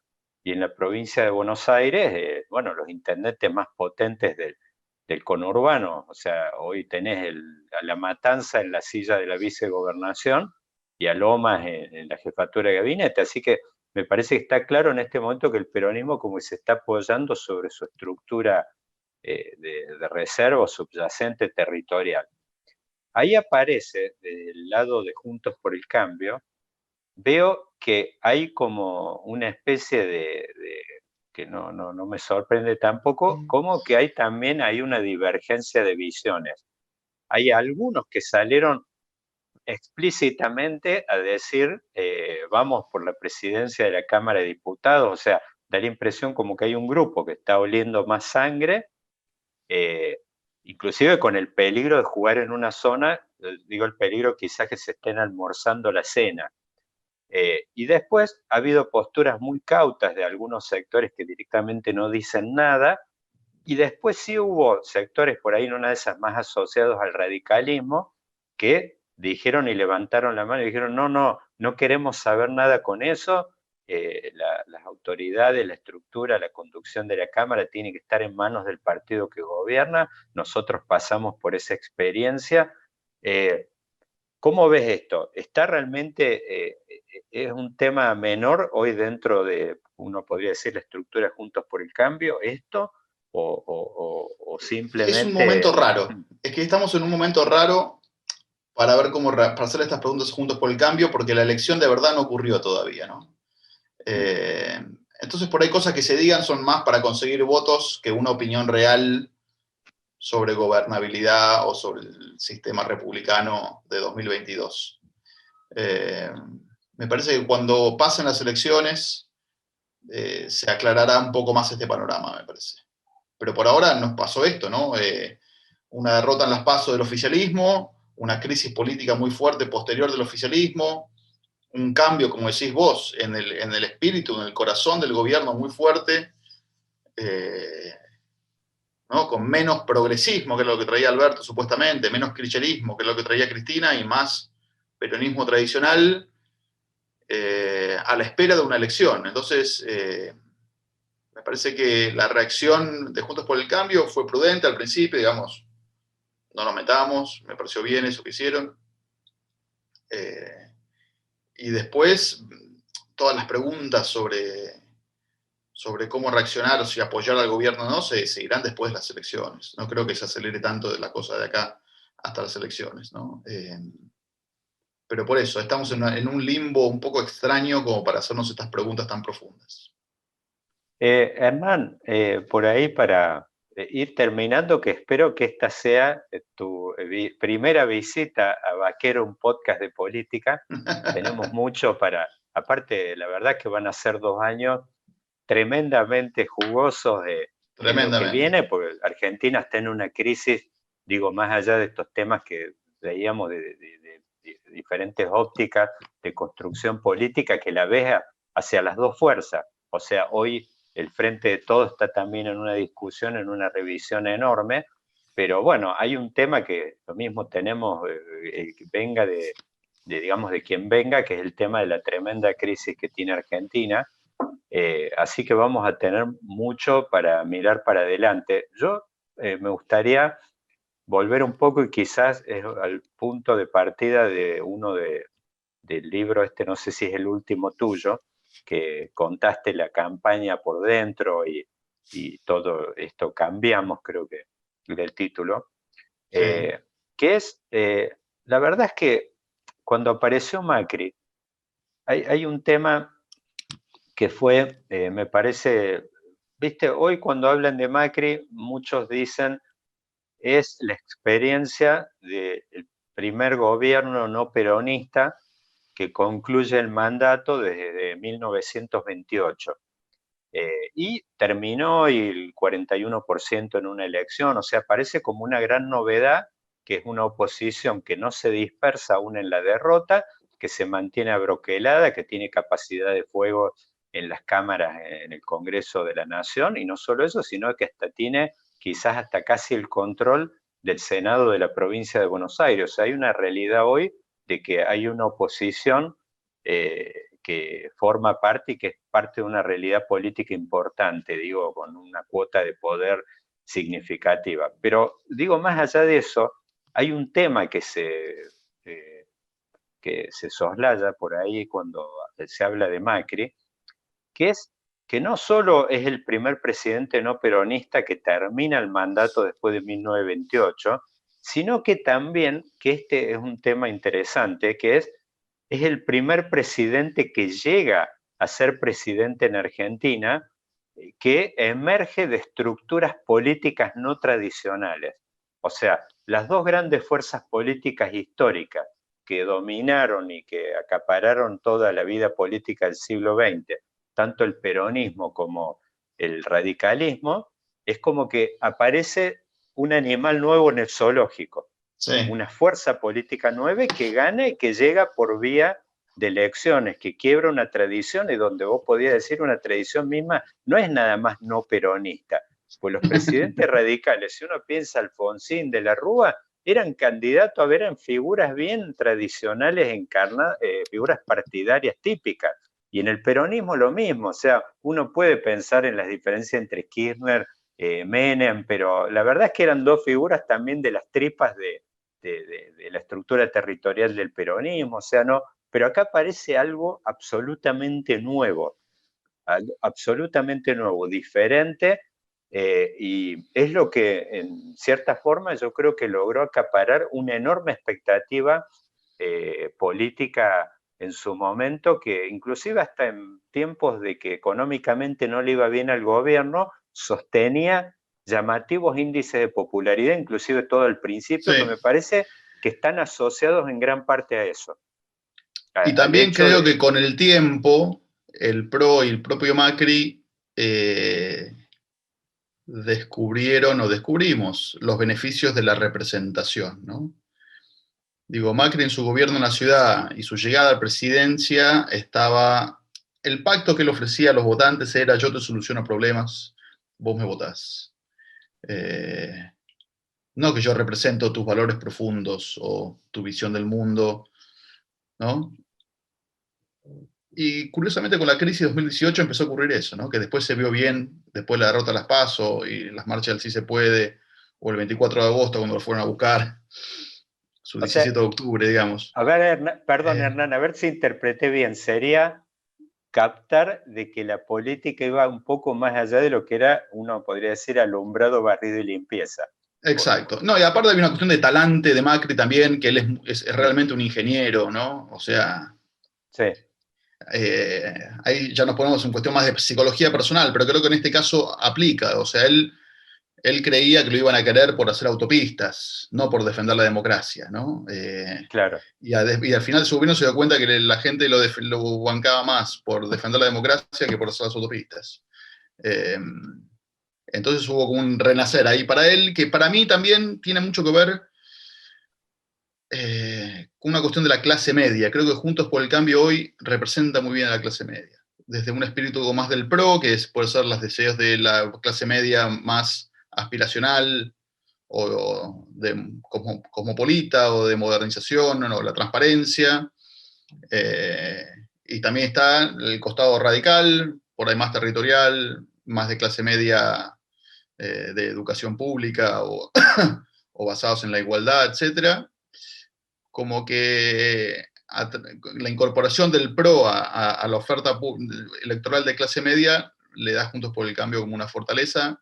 y en la provincia de Buenos Aires, bueno, los intendentes más potentes del conurbano. O sea, hoy tenés a La Matanza en la silla de la vicegobernación y a Lomas en la jefatura de gabinete. Así que me parece que está claro en este momento que el peronismo como se está apoyando sobre su estructura de reserva subyacente territorial. Ahí aparece, del lado de Juntos por el Cambio, veo que hay como una especie que no me sorprende tampoco, como que hay una divergencia de visiones. Hay algunos que salieron explícitamente a decir, vamos por la presidencia de la Cámara de Diputados. O sea, da la impresión como que hay un grupo que está oliendo más sangre, inclusive con el peligro de jugar en una zona, digo el peligro quizás que se estén almorzando la cena. Y después ha habido posturas muy cautas de algunos sectores que directamente no dicen nada, y después sí hubo sectores por ahí, en una de esas más asociados al radicalismo, que dijeron y levantaron la mano y dijeron, no queremos saber nada con eso, las autoridades, la estructura, la conducción de la Cámara tiene que estar en manos del partido que gobierna, nosotros pasamos por esa experiencia. ¿Cómo ves esto? ¿Está realmente, es un tema menor hoy dentro de, uno podría decir, la estructura Juntos por el Cambio, esto? ¿O Es un momento simplemente... raro. Es que estamos en un momento raro para ver para hacer estas preguntas Juntos por el Cambio, porque la elección de verdad no ocurrió todavía, ¿no? Entonces, por ahí cosas que se digan son más para conseguir votos que una opinión real sobre gobernabilidad o sobre el sistema republicano de 2022. Me parece que cuando pasen las elecciones se aclarará un poco más este panorama, me parece. Pero por ahora nos pasó esto, ¿no? Una derrota en las PASO del oficialismo, una crisis política muy fuerte posterior del oficialismo, un cambio, como decís vos, en el espíritu, en el corazón del gobierno muy fuerte, ¿no? Con menos progresismo, que es lo que traía Alberto supuestamente, menos kirchnerismo, que es lo que traía Cristina, y más peronismo tradicional, a la espera de una elección. Entonces, me parece que la reacción de Juntos por el Cambio fue prudente al principio, digamos, no nos metamos, me pareció bien eso que hicieron. Y después, todas las preguntas sobre cómo reaccionar o si apoyar al gobierno o no, se irán después de las elecciones. No creo que se acelere tanto de la cosa de acá hasta las elecciones, ¿no? Pero por eso, estamos en un limbo un poco extraño como para hacernos estas preguntas tan profundas. Hernán, por ahí para ir terminando, que espero que esta sea tu primera visita a Vaquero, un podcast de política. Tenemos mucho aparte, la verdad que van a ser 2 años tremendamente jugosos en lo que viene, porque Argentina está en una crisis, digo, más allá de estos temas que veíamos de diferentes ópticas de construcción política, que la ves hacia las dos fuerzas. O sea, hoy el Frente de Todos está también en una discusión, en una revisión enorme, pero bueno, hay un tema que lo mismo tenemos, que venga digamos, de quien venga, que es el tema de la tremenda crisis que tiene Argentina. Así que vamos a tener mucho para mirar para adelante. Yo me gustaría volver un poco y quizás al punto de partida de uno del libro, no sé si es el último tuyo, que contaste la campaña por dentro y todo esto cambiamos, creo que, del título, Sí. que es, la verdad es que cuando apareció Macri, hay un tema que fue, me parece, viste, hoy cuando hablan de Macri, muchos dicen es la experiencia del primer gobierno no peronista que concluye el mandato desde 1928. Y terminó el 41% en una elección, o sea, parece como una gran novedad, que es una oposición que no se dispersa aún en la derrota, que se mantiene abroquelada, que tiene capacidad de fuego en las cámaras en el Congreso de la Nación, y no solo eso, sino que hasta tiene quizás hasta casi el control del Senado de la provincia de Buenos Aires. O sea, hay una realidad hoy de que hay una oposición que forma parte y que es parte de una realidad política importante, digo, con una cuota de poder significativa. Pero digo, más allá de eso, hay un tema que se soslaya por ahí cuando se habla de Macri, que es que no solo es el primer presidente no peronista que termina el mandato después de 1928, sino que también, que este es un tema interesante, que es el primer presidente que llega a ser presidente en Argentina que emerge de estructuras políticas no tradicionales. O sea, las dos grandes fuerzas políticas históricas que dominaron y que acapararon toda la vida política del siglo XX, tanto el peronismo como el radicalismo, es como que aparece un animal nuevo en el zoológico. Sí. Una fuerza política nueva que gana y que llega por vía de elecciones, que quiebra una tradición y donde vos podías decir una tradición misma, no es nada más no peronista. Pues los presidentes radicales, si uno piensa Alfonsín, de la Rúa, eran candidatos a ver en figuras bien tradicionales, figuras partidarias típicas. Y en el peronismo lo mismo, o sea, uno puede pensar en las diferencias entre Kirchner, Menem, pero la verdad es que eran dos figuras también de las tripas de de la estructura territorial del peronismo, o sea, no, pero acá aparece algo absolutamente nuevo, diferente, y es lo que en cierta forma yo creo que logró acaparar una enorme expectativa política en su momento, que inclusive hasta en tiempos de que económicamente no le iba bien al gobierno, sostenía llamativos índices de popularidad, inclusive todo al principio, Sí. que me parece que están asociados en gran parte a eso. Y Al también hecho creo de, que con el tiempo, el PRO y el propio Macri descubrimos los beneficios de la representación, ¿no? Digo, Macri en su gobierno en la ciudad y su llegada a la presidencia estaba... El pacto que él ofrecía a los votantes era: yo te soluciono problemas, vos me votás. No que yo represento tus valores profundos o tu visión del mundo, ¿no? Y curiosamente con la crisis de 2018 empezó a ocurrir eso, ¿no? Que después se vio bien, después de la derrota de las PASO y las marchas del Sí se puede, o el 24 de agosto cuando lo fueron a buscar, su o sea, 17 de octubre, digamos. a ver, perdón, Eh, Hernán, a ver si interpreté bien. Sería captar de que la política iba un poco más allá de lo que era, uno podría decir, alumbrado, barrido y limpieza. exacto. No, y aparte hay una cuestión de talante de Macri también, que él es realmente un ingeniero, ¿no? O sea, Sí, ahí ya nos ponemos en cuestión más de psicología personal, pero creo que en este caso aplica. O sea, él creía que lo iban a querer por hacer autopistas, no por defender la democracia, ¿no? claro. Y al final su gobierno se dio cuenta que la gente lo bancaba más por defender la democracia que por hacer las autopistas. Eh, entonces hubo como un renacer ahí para él, que para mí también tiene mucho que ver con una cuestión de la clase media. Creo que Juntos por el Cambio hoy representa muy bien a la clase media. Desde un espíritu más del PRO, que puede ser los deseos de la clase media más aspiracional, o de cosmopolita, o de modernización, o la transparencia. Y también está el costado radical, por ahí más territorial, más de clase media, de educación pública, o, o basados en la igualdad, etcétera. Como que la incorporación del PRO a la oferta electoral de clase media le da Juntos por el Cambio como una fortaleza,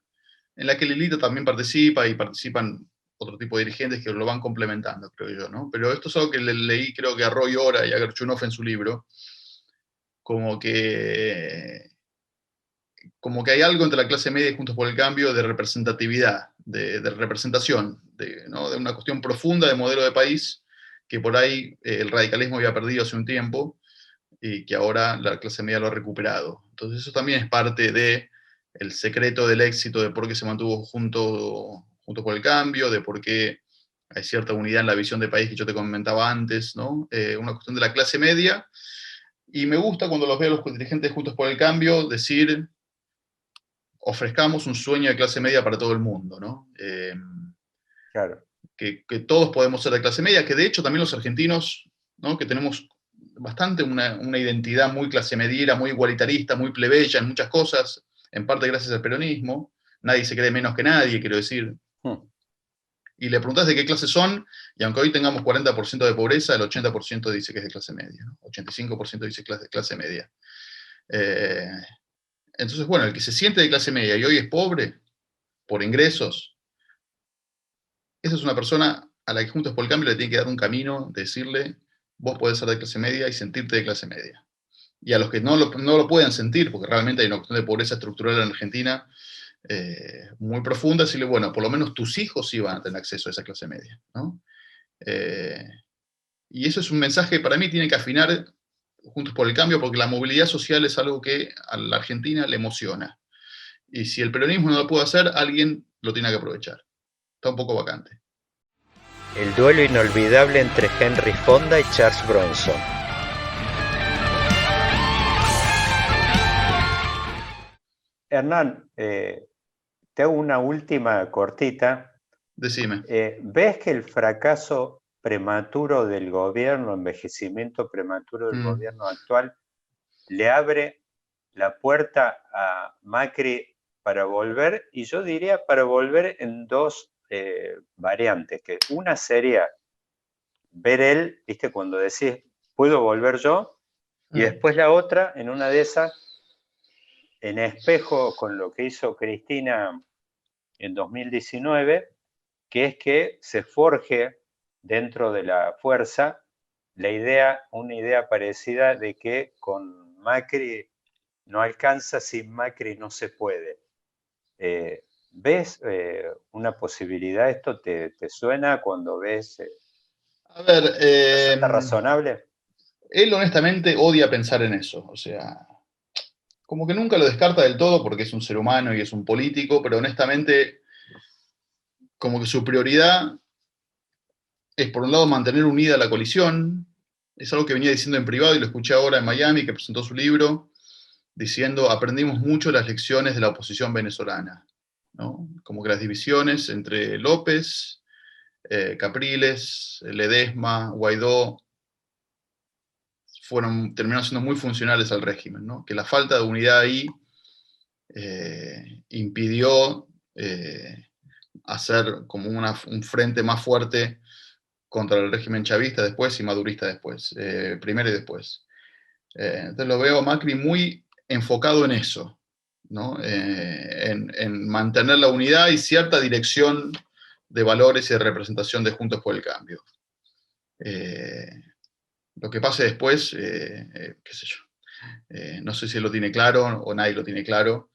en la que Lilita también participa, y participan otro tipo de dirigentes que lo van complementando, creo yo, ¿no? Pero esto es algo que leí, creo que a Roy Ora y a Gerchunov en su libro, como que, como que hay algo entre la clase media y Juntos por el Cambio de representatividad, de representación, ¿no? De una cuestión profunda de modelo de país, que por ahí el radicalismo había perdido hace un tiempo, y que ahora la clase media lo ha recuperado. Entonces eso también es parte de el secreto del éxito, de por qué se mantuvo junto por el cambio, de por qué hay cierta unidad en la visión de país que yo te comentaba antes, ¿no? Una cuestión de la clase media. Y me gusta cuando los veo los dirigentes Juntos por el Cambio decir: ofrezcamos un sueño de clase media para todo el mundo, ¿no? Claro. Que todos podemos ser de clase media, que de hecho también los argentinos, ¿no? Que tenemos bastante una identidad muy clase mediera, muy igualitarista, muy plebeya en muchas cosas, en parte gracias al peronismo. Nadie se cree menos que nadie, quiero decir. Y le preguntás de qué clase son, y aunque hoy tengamos 40% de pobreza, el 80% dice que es de clase media, ¿no? 85% dice clase media. Entonces, bueno, el que se siente de clase media y hoy es pobre por ingresos, esa es una persona a la que Juntos por el Cambio le tiene que dar un camino, decirle: vos podés ser de clase media y sentirte de clase media. Y a los que no lo pueden sentir, porque realmente hay una cuestión de pobreza estructural en Argentina muy profunda, decirle: bueno, por lo menos tus hijos sí van a tener acceso a esa clase media, ¿no? Y eso es un mensaje que para mí tiene que afinar Juntos por el Cambio, porque la movilidad social es algo que a la Argentina le emociona. Y si el peronismo no lo puede hacer, alguien lo tiene que aprovechar. Está un poco vacante. El duelo inolvidable entre Henry Fonda y Charles Bronson. Hernán, te hago una última cortita. Decime. ¿Ves que el fracaso prematuro del gobierno, envejecimiento prematuro del gobierno actual, le abre la puerta a Macri para volver? Y yo diría para volver en dos variantes, que una sería ver él, viste, cuando decís, ¿puedo volver yo? Y después la otra, en una de esas, en espejo con lo que hizo Cristina en 2019, que es que se forje dentro de la fuerza una idea parecida de que con Macri no alcanza, sin Macri no se puede. ¿Ves una posibilidad? ¿Esto te suena cuando ves? A ver, ¿Resulta razonable? él honestamente odia pensar en eso, o sea, como que nunca lo descarta del todo porque es un ser humano y es un político, pero honestamente, como que su prioridad es, por un lado, mantener unida la coalición. Es algo que venía diciendo en privado y lo escuché ahora en Miami, que presentó su libro, diciendo, aprendimos mucho las lecciones de la oposición venezolana, ¿no? Como que las divisiones entre López, Capriles, Ledesma, Guaidó, terminaron siendo muy funcionales al régimen, ¿no? Que la falta de unidad ahí impidió hacer como un frente más fuerte contra el régimen chavista después y madurista después, primero y después. Entonces lo veo a Macri muy enfocado en eso, ¿no? En mantener la unidad y cierta dirección de valores y de representación de Juntos por el Cambio. Lo que pase después, qué sé yo, no sé si él lo tiene claro o nadie lo tiene claro.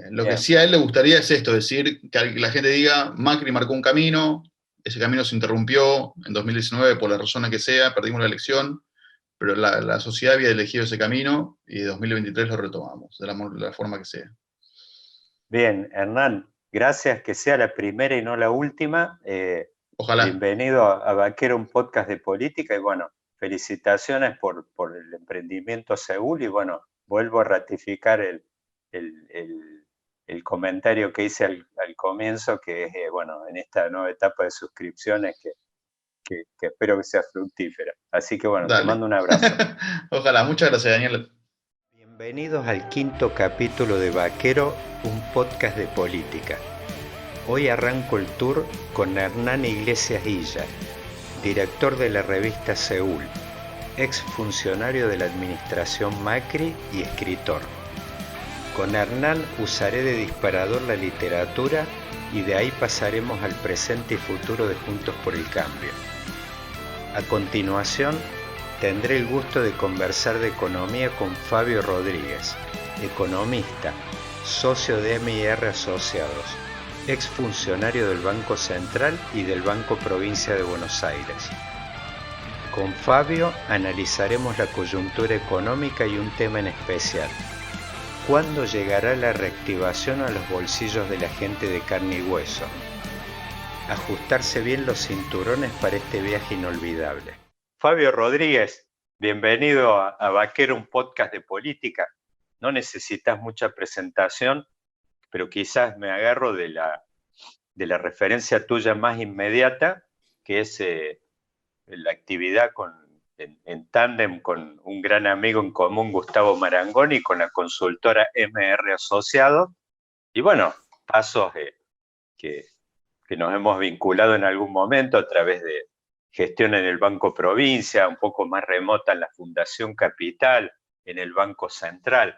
Lo que sí a él le gustaría es esto, decir, que la gente diga, Macri marcó un camino, ese camino se interrumpió en 2019 por la razón que sea, perdimos la elección, pero la sociedad había elegido ese camino y en 2023 lo retomamos, de la forma que sea. Bien, Hernán, gracias, que sea la primera y no la última. Ojalá. Bienvenido a Vaquero, un podcast de política, y bueno, felicitaciones por el emprendimiento Seúl, y bueno, vuelvo a ratificar el comentario que hice al comienzo, que es, bueno, en esta nueva etapa de suscripciones que espero que sea fructífera. Así que bueno, Dale. Te mando un abrazo. Ojalá, muchas gracias, Daniel. Bienvenidos al 5º capítulo de Vaquero, un podcast de política. Hoy arranco el tour con Hernán Iglesias Illa, director de la revista Seúl, ex funcionario de la administración Macri y escritor. Con Hernán usaré de disparador la literatura y de ahí pasaremos al presente y futuro de Juntos por el Cambio. A continuación, tendré el gusto de conversar de economía con Fabio Rodríguez, economista, socio de M&R Asociados, ex funcionario del Banco Central y del Banco Provincia de Buenos Aires. Con Fabio analizaremos la coyuntura económica y un tema en especial. ¿Cuándo llegará la reactivación a los bolsillos de la gente de carne y hueso? Ajustarse bien los cinturones para este viaje inolvidable. Fabio Rodríguez, bienvenido a Vaquero, un podcast de política. No necesitas mucha presentación, pero quizás me agarro de la referencia tuya más inmediata, que es la actividad en tándem con un gran amigo en común, Gustavo Marangoni, con la consultora M&R Asociados. Y bueno, pasos que nos hemos vinculado en algún momento a través de gestión en el Banco Provincia, un poco más remota en la Fundación Capital, en el Banco Central.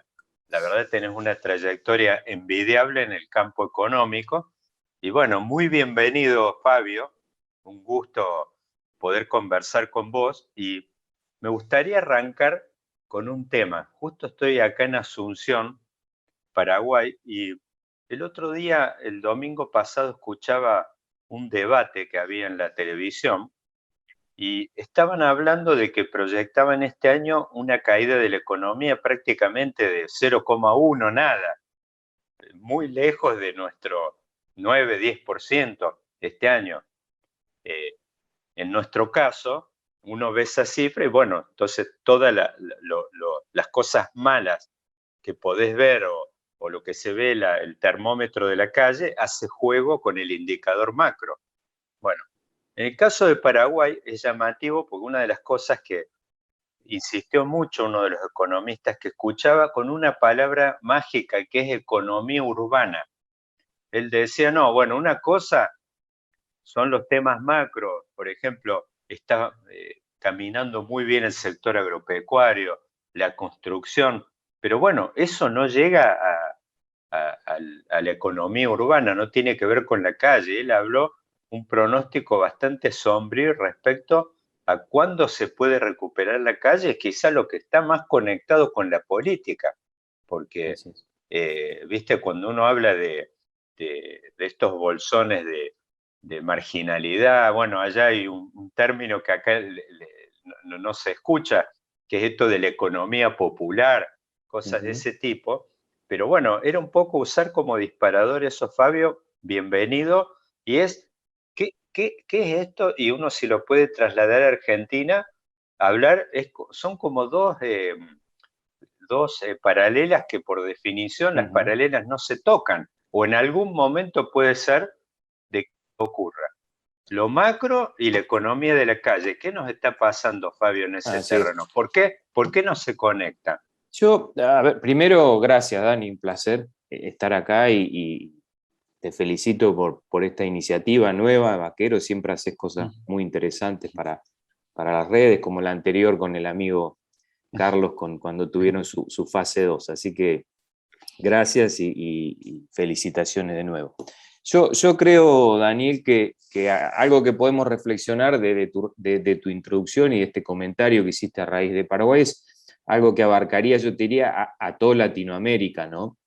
La verdad tenés una trayectoria envidiable en el campo económico. Y bueno, muy bienvenido, Fabio. Un gusto poder conversar con vos. Y me gustaría arrancar con un tema. Justo estoy acá en Asunción, Paraguay, y el otro día, el domingo pasado, escuchaba un debate que había en la televisión y estaban hablando de que proyectaban este año una caída de la economía prácticamente de 0,1, nada, muy lejos de nuestro 9-10% este año. En nuestro caso, uno ve esa cifra y bueno, entonces todas las cosas malas que podés ver o lo que se ve, el termómetro de la calle, hace juego con el indicador macro. Bueno, en el caso de Paraguay es llamativo porque una de las cosas que insistió mucho uno de los economistas que escuchaba con una palabra mágica que es economía urbana. Él decía, no, bueno, una cosa son los temas macro, por ejemplo, está caminando muy bien el sector agropecuario, la construcción, pero bueno, eso no llega a la economía urbana, no tiene que ver con la calle. Él habló un pronóstico bastante sombrío respecto a cuándo se puede recuperar la calle, quizá lo que está más conectado con la política, porque, viste, cuando uno habla de estos bolsones de marginalidad, bueno, allá hay un término que acá no se escucha, que es esto de la economía popular, cosas de ese tipo. Pero bueno, era un poco usar como disparador eso, Fabio, bienvenido. Y es, ¿qué es esto? Y uno si lo puede trasladar a Argentina, hablar, son como dos paralelas que por definición las paralelas no se tocan, o en algún momento puede ser de que ocurra. Lo macro y la economía de la calle. ¿Qué nos está pasando, Fabio, en ese terreno? ¿Por qué no se conectan? Yo, a ver, primero, gracias, Dani, un placer estar acá y te felicito por esta iniciativa nueva, Vaquero, siempre haces cosas muy interesantes para las redes, como la anterior con el amigo Carlos cuando tuvieron su fase 2, así que gracias y felicitaciones de nuevo. Yo creo, Daniel, que algo que podemos reflexionar de tu introducción y de este comentario que hiciste a raíz de Paraguay es algo que abarcaría, yo te diría, a toda Latinoamérica, ¿no?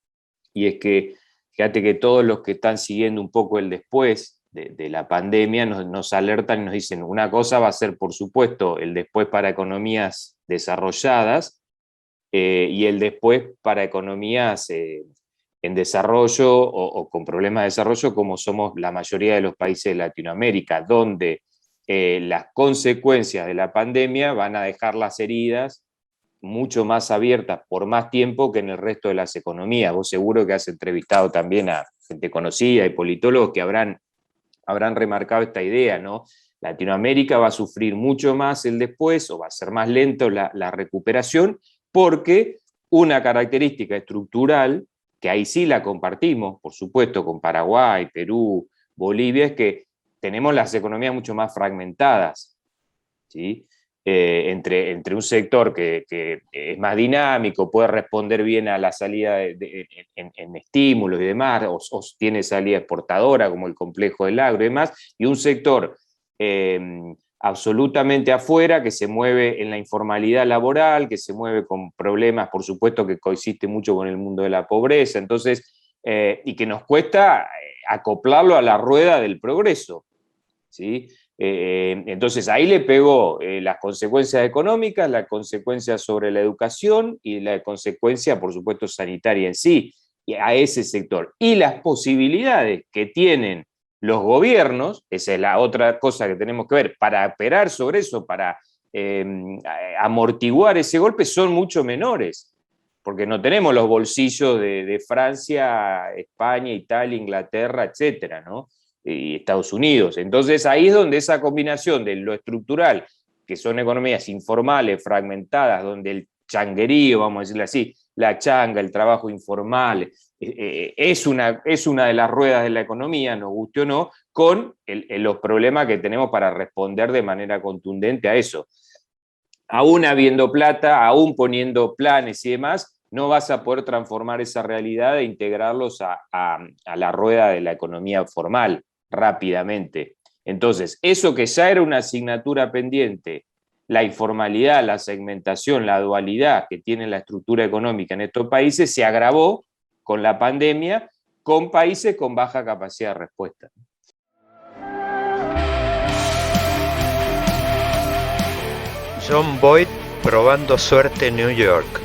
Y es que, fíjate que todos los que están siguiendo un poco el después de la pandemia nos alertan y nos dicen, una cosa va a ser, por supuesto, el después para economías desarrolladas y el después para economías en desarrollo o con problemas de desarrollo, como somos la mayoría de los países de Latinoamérica, donde las consecuencias de la pandemia van a dejar las heridas mucho más abiertas por más tiempo que en el resto de las economías. Vos seguro que has entrevistado también a gente conocida y politólogos que habrán remarcado esta idea, ¿no? Latinoamérica va a sufrir mucho más el después o va a ser más lento la recuperación porque una característica estructural, que ahí sí la compartimos, por supuesto, con Paraguay, Perú, Bolivia, es que tenemos las economías mucho más fragmentadas, ¿sí? Entre un sector que es más dinámico, puede responder bien a la salida en estímulos y demás, o tiene salida exportadora como el complejo del agro y demás, y un sector absolutamente afuera que se mueve en la informalidad laboral, que se mueve con problemas, por supuesto que coexiste mucho con el mundo de la pobreza, entonces, y que nos cuesta acoplarlo a la rueda del progreso, ¿sí? Entonces ahí le pegó las consecuencias económicas, las consecuencias sobre la educación y la consecuencia, por supuesto, sanitaria en sí, a ese sector. Y las posibilidades que tienen los gobiernos, esa es la otra cosa que tenemos que ver, para operar sobre eso, para amortiguar ese golpe, son mucho menores, porque no tenemos los bolsillos de Francia, España, Italia, Inglaterra, etcétera, ¿no? Y Estados Unidos. Entonces ahí es donde esa combinación de lo estructural, que son economías informales, fragmentadas, donde el changuerío, vamos a decirlo así, la changa, el trabajo informal, es una de las ruedas de la economía, nos guste o no, con los problemas que tenemos para responder de manera contundente a eso. Aún habiendo plata, aún poniendo planes y demás, no vas a poder transformar esa realidad e integrarlos a la rueda de la economía formal rápidamente. Entonces, eso que ya era una asignatura pendiente, la informalidad, la segmentación, la dualidad que tiene la estructura económica en estos países, se agravó con la pandemia, con países con baja capacidad de respuesta. John Boyd probando suerte en New York.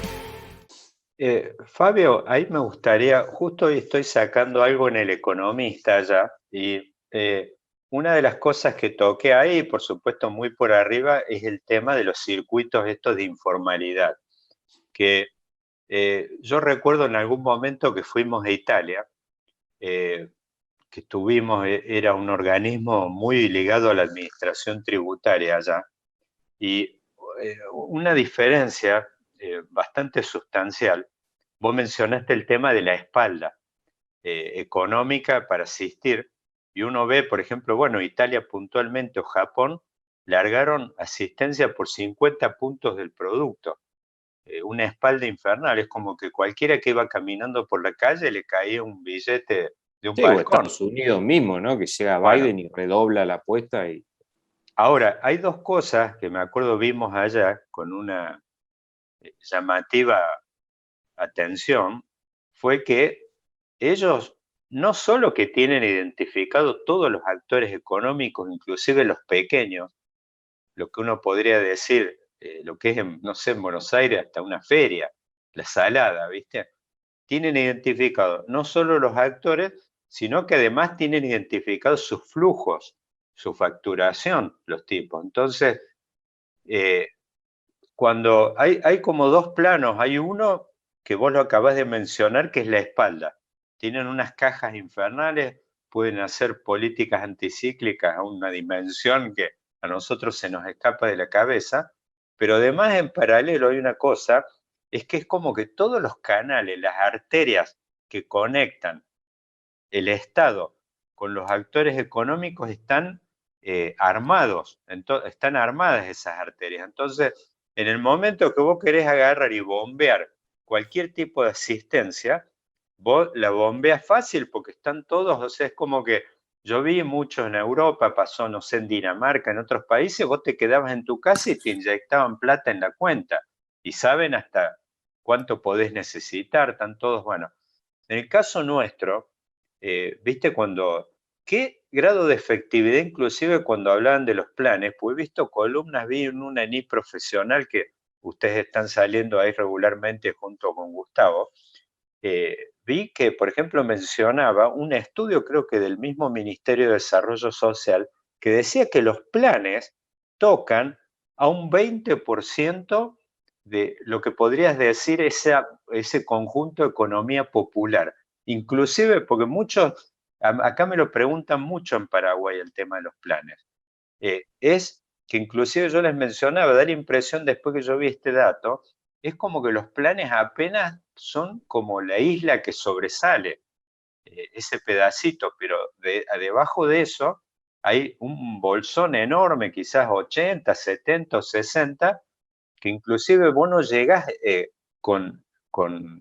Fabio, ahí me gustaría, justo hoy estoy sacando algo en El Economista ya, y una de las cosas que toqué ahí, por supuesto muy por arriba, es el tema de los circuitos estos de informalidad, que yo recuerdo en algún momento que fuimos a Italia, que estuvimos, era un organismo muy ligado a la administración tributaria allá, y una diferencia bastante sustancial. Vos mencionaste el tema de la espalda económica para asistir, y uno ve, por ejemplo, bueno, Italia puntualmente o Japón, largaron asistencia por 50 puntos del producto. Una espalda infernal, es como que cualquiera que iba caminando por la calle le caía un billete de un Sí, o balcón. Estados Unidos mismo, ¿no? Que llega Bueno, Biden y redobla la apuesta y... ahora, hay dos cosas que me acuerdo vimos allá con una llamativa atención, fue que ellos no solo que tienen identificado todos los actores económicos, inclusive los pequeños, lo que uno podría decir, lo que es, no sé, en Buenos Aires hasta una feria, la Salada, ¿viste? Tienen identificado no solo los actores, sino que además tienen identificados sus flujos, su facturación, los tipos. Entonces, eh, cuando hay como dos planos, hay uno que vos lo acabás de mencionar, que es la espalda. Tienen unas cajas infernales, pueden hacer políticas anticíclicas a una dimensión que a nosotros se nos escapa de la cabeza, pero además en paralelo hay una cosa, es que es como que todos los canales, las arterias que conectan el Estado con los actores económicos están armados, están armadas esas arterias. Entonces, en el momento que vos querés agarrar y bombear cualquier tipo de asistencia, vos la bombeas fácil porque están todos, o sea, es como que yo vi mucho en Europa, pasó, no sé, en Dinamarca, en otros países, vos te quedabas en tu casa y te inyectaban plata en la cuenta y saben hasta cuánto podés necesitar, están todos, bueno. En el caso nuestro, viste qué grado de efectividad, inclusive cuando hablaban de los planes, pues he visto columnas, vi en una ENI profesional que ustedes están saliendo ahí regularmente junto con Gustavo, vi que, por ejemplo, mencionaba un estudio, creo que del mismo Ministerio de Desarrollo Social, que decía que los planes tocan a un 20% de lo que podrías decir ese conjunto de economía popular. Inclusive, porque muchos, acá me lo preguntan mucho en Paraguay el tema de los planes, es que inclusive yo les mencionaba, da la impresión después que yo vi este dato, es como que los planes apenas son como la isla que sobresale, ese pedacito, pero debajo de eso hay un bolsón enorme, quizás 80, 70 o 60, que inclusive vos no llegás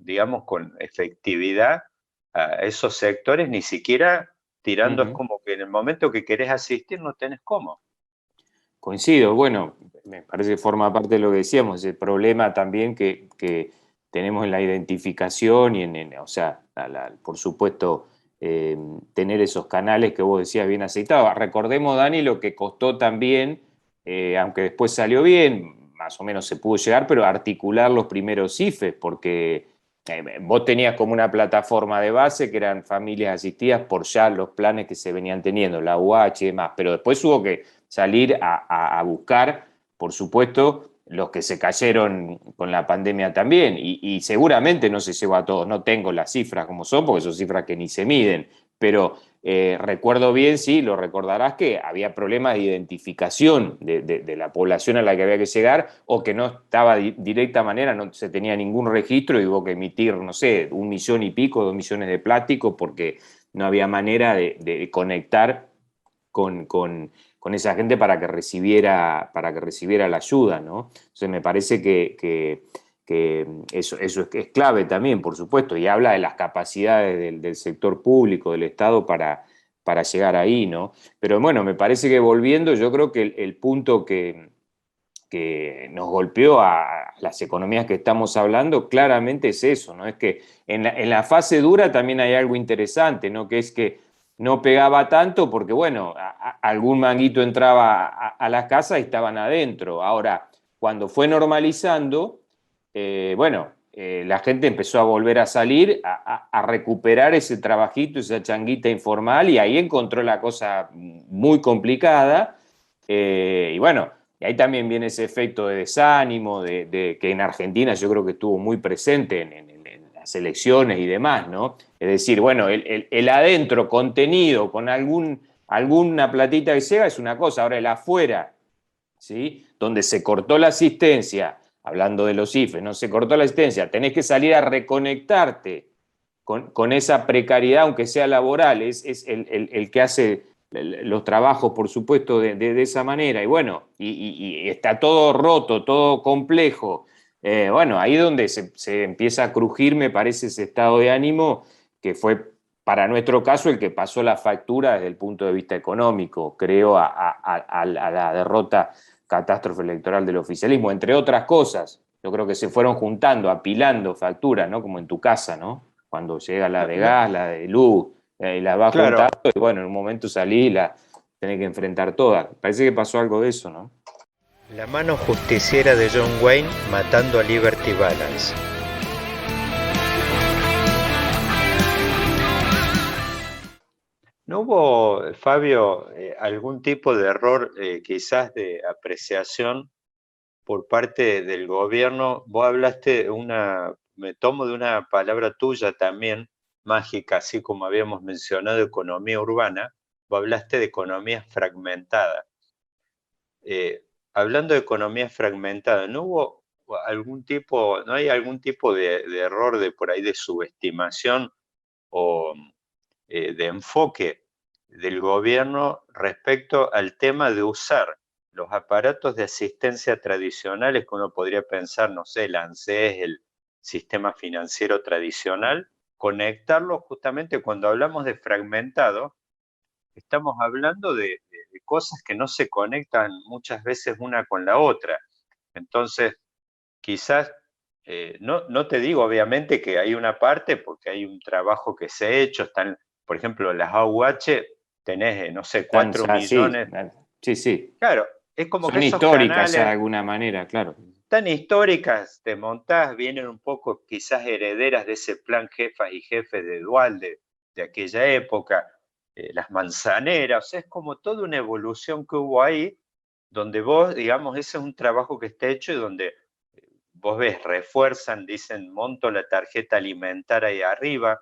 digamos, con efectividad a esos sectores, ni siquiera tirando, es como que en el momento que querés asistir no tenés cómo. Coincido, bueno, me parece que forma parte de lo que decíamos, el problema también que tenemos en la identificación y o sea, por supuesto, tener esos canales que vos decías bien aceitados. Recordemos, Dani, lo que costó también, aunque después salió bien, más o menos se pudo llegar, pero articular los primeros IFES, porque vos tenías como una plataforma de base que eran familias asistidas por ya los planes que se venían teniendo, la UH y demás, pero después hubo que salir a buscar, por supuesto, los que se cayeron con la pandemia también, y seguramente no se llevó a todos, no tengo las cifras como son, porque son cifras que ni se miden, pero recuerdo bien, sí, lo recordarás, que había problemas de identificación de la población a la que había que llegar, o que no estaba directa manera, no se tenía ningún registro y hubo que emitir, no sé, 1 millón y pico, 2 millones de plásticos, porque no había manera de conectar con esa gente para que recibiera la ayuda, ¿no? Entonces me parece que eso es clave también, por supuesto, y habla de las capacidades del sector público, del Estado para llegar ahí, ¿no? Pero bueno, me parece que volviendo, yo creo que el punto que nos golpeó a las economías que estamos hablando, claramente es eso, ¿no? Es que en la fase dura también hay algo interesante, ¿no? Que es que no pegaba tanto porque, bueno, algún manguito entraba a las casas y estaban adentro. Ahora, cuando fue normalizando, la gente empezó a volver a salir, a recuperar ese trabajito, esa changuita informal, y ahí encontró la cosa muy complicada. Y bueno, y ahí también viene ese efecto de desánimo, que en Argentina yo creo que estuvo muy presente en las elecciones y demás, ¿no? Es decir, bueno, el adentro contenido con alguna platita que llega es una cosa, ahora el afuera, ¿sí? Donde se cortó la asistencia, hablando de los IFES, no se cortó la asistencia, tenés que salir a reconectarte con esa precariedad, aunque sea laboral, es el que hace los trabajos, por supuesto, de esa manera, y bueno, y está todo roto, todo complejo. Bueno, ahí donde se empieza a crujir, me parece, ese estado de ánimo que fue, para nuestro caso, el que pasó la factura desde el punto de vista económico, creo, a la derrota, catástrofe electoral del oficialismo, entre otras cosas. Yo creo que se fueron juntando, apilando facturas, ¿no? Como en tu casa, ¿no? Cuando llega la de gas, la de luz, y las vas Claro. juntando, y bueno, en un momento salí y la tenés que enfrentar todas. Parece que pasó algo de eso, ¿no? La mano justiciera de John Wayne matando a Liberty Balance. ¿No hubo, Fabio, algún tipo de error, quizás de apreciación por parte del gobierno? Vos hablaste me tomo de una palabra tuya también, mágica, así como habíamos mencionado economía urbana, vos hablaste de economía fragmentada. Hablando de economía fragmentada, ¿no hay algún tipo de error de por ahí de subestimación o de enfoque del gobierno respecto al tema de usar los aparatos de asistencia tradicionales que uno podría pensar, no sé, el ANSES, el sistema financiero tradicional, conectarlos justamente cuando hablamos de fragmentado, estamos hablando de cosas que no se conectan muchas veces una con la otra. Entonces, quizás, no te digo obviamente que hay una parte, porque hay un trabajo que se ha hecho, están, por ejemplo, las AUH, tenés, no sé, 4 millones. Sí, sí. Claro, es como Son que esos históricas ya de canales alguna manera, claro. tan históricas, te montás, vienen un poco quizás herederas de ese plan Jefas y Jefes de Dual de aquella época, las manzaneras, o sea, es como toda una evolución que hubo ahí, donde vos, digamos, ese es un trabajo que está hecho y donde vos ves, refuerzan, dicen, monto la tarjeta alimentaria ahí arriba,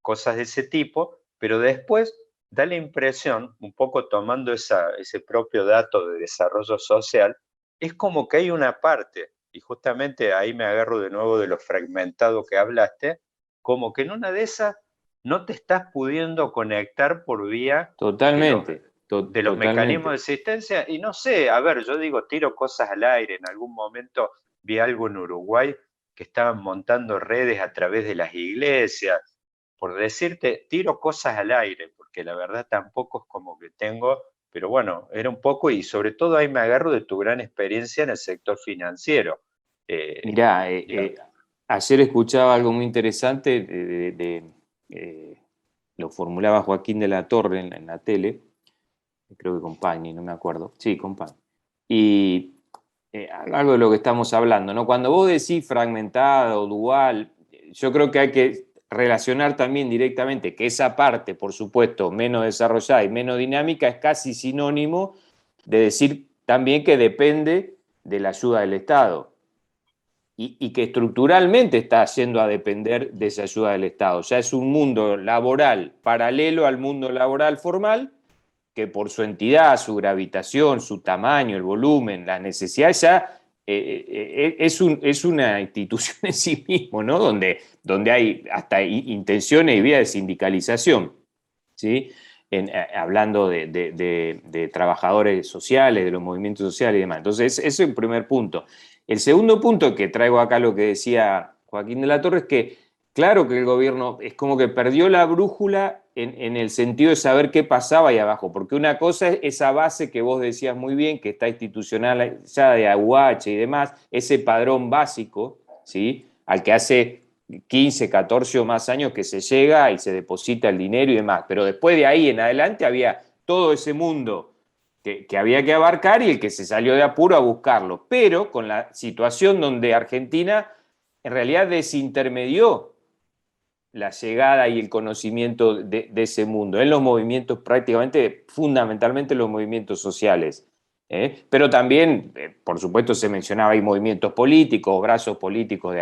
cosas de ese tipo, pero después da la impresión, un poco tomando ese propio dato de desarrollo social, es como que hay una parte, y justamente ahí me agarro de nuevo de lo fragmentado que hablaste, como que en una de esas no te estás pudiendo conectar por vía Totalmente, de los mecanismos de totalmente. asistencia, y no sé, a ver, yo digo, tiro cosas al aire, en algún momento vi algo en Uruguay que estaban montando redes a través de las iglesias, por decirte, tiro cosas al aire, porque la verdad tampoco es como que tengo, pero bueno, era un poco, y sobre todo ahí me agarro de tu gran experiencia en el sector financiero. Mirá, Digamos, ayer escuchaba algo muy interesante, lo formulaba Joaquín de la Torre en la tele, creo que con Pañi, no me acuerdo. Sí, con Pañi. Y algo de lo que estamos hablando, ¿no? Cuando vos decís fragmentado, dual, yo creo que hay que relacionar también directamente que esa parte, por supuesto, menos desarrollada y menos dinámica, es casi sinónimo de decir también que depende de la ayuda del Estado. Y que estructuralmente está yendo a depender de esa ayuda del Estado. Ya es un mundo laboral paralelo al mundo laboral formal, que por su entidad, su gravitación, su tamaño, el volumen, las necesidades, ya es una institución en sí mismo, ¿no? Donde hay hasta intenciones y vías de sindicalización, ¿sí? Hablando de trabajadores sociales, de los movimientos sociales y demás. Entonces, ese es el primer punto. El segundo punto que traigo acá, lo que decía Joaquín de la Torre, es que claro que el gobierno es como que perdió la brújula en el sentido de saber qué pasaba ahí abajo, porque una cosa es esa base que vos decías muy bien, que está institucional ya de AUH y demás, ese padrón básico, ¿sí? Al que hace 15, 14 o más años que se llega y se deposita el dinero y demás, pero después de ahí en adelante había todo ese mundo que había que abarcar y el que se salió de apuro a buscarlo, pero con la situación donde Argentina en realidad desintermedió la llegada y el conocimiento de ese mundo, en los movimientos prácticamente, fundamentalmente los movimientos sociales. Pero también, por supuesto, se mencionaba ahí movimientos políticos, brazos políticos,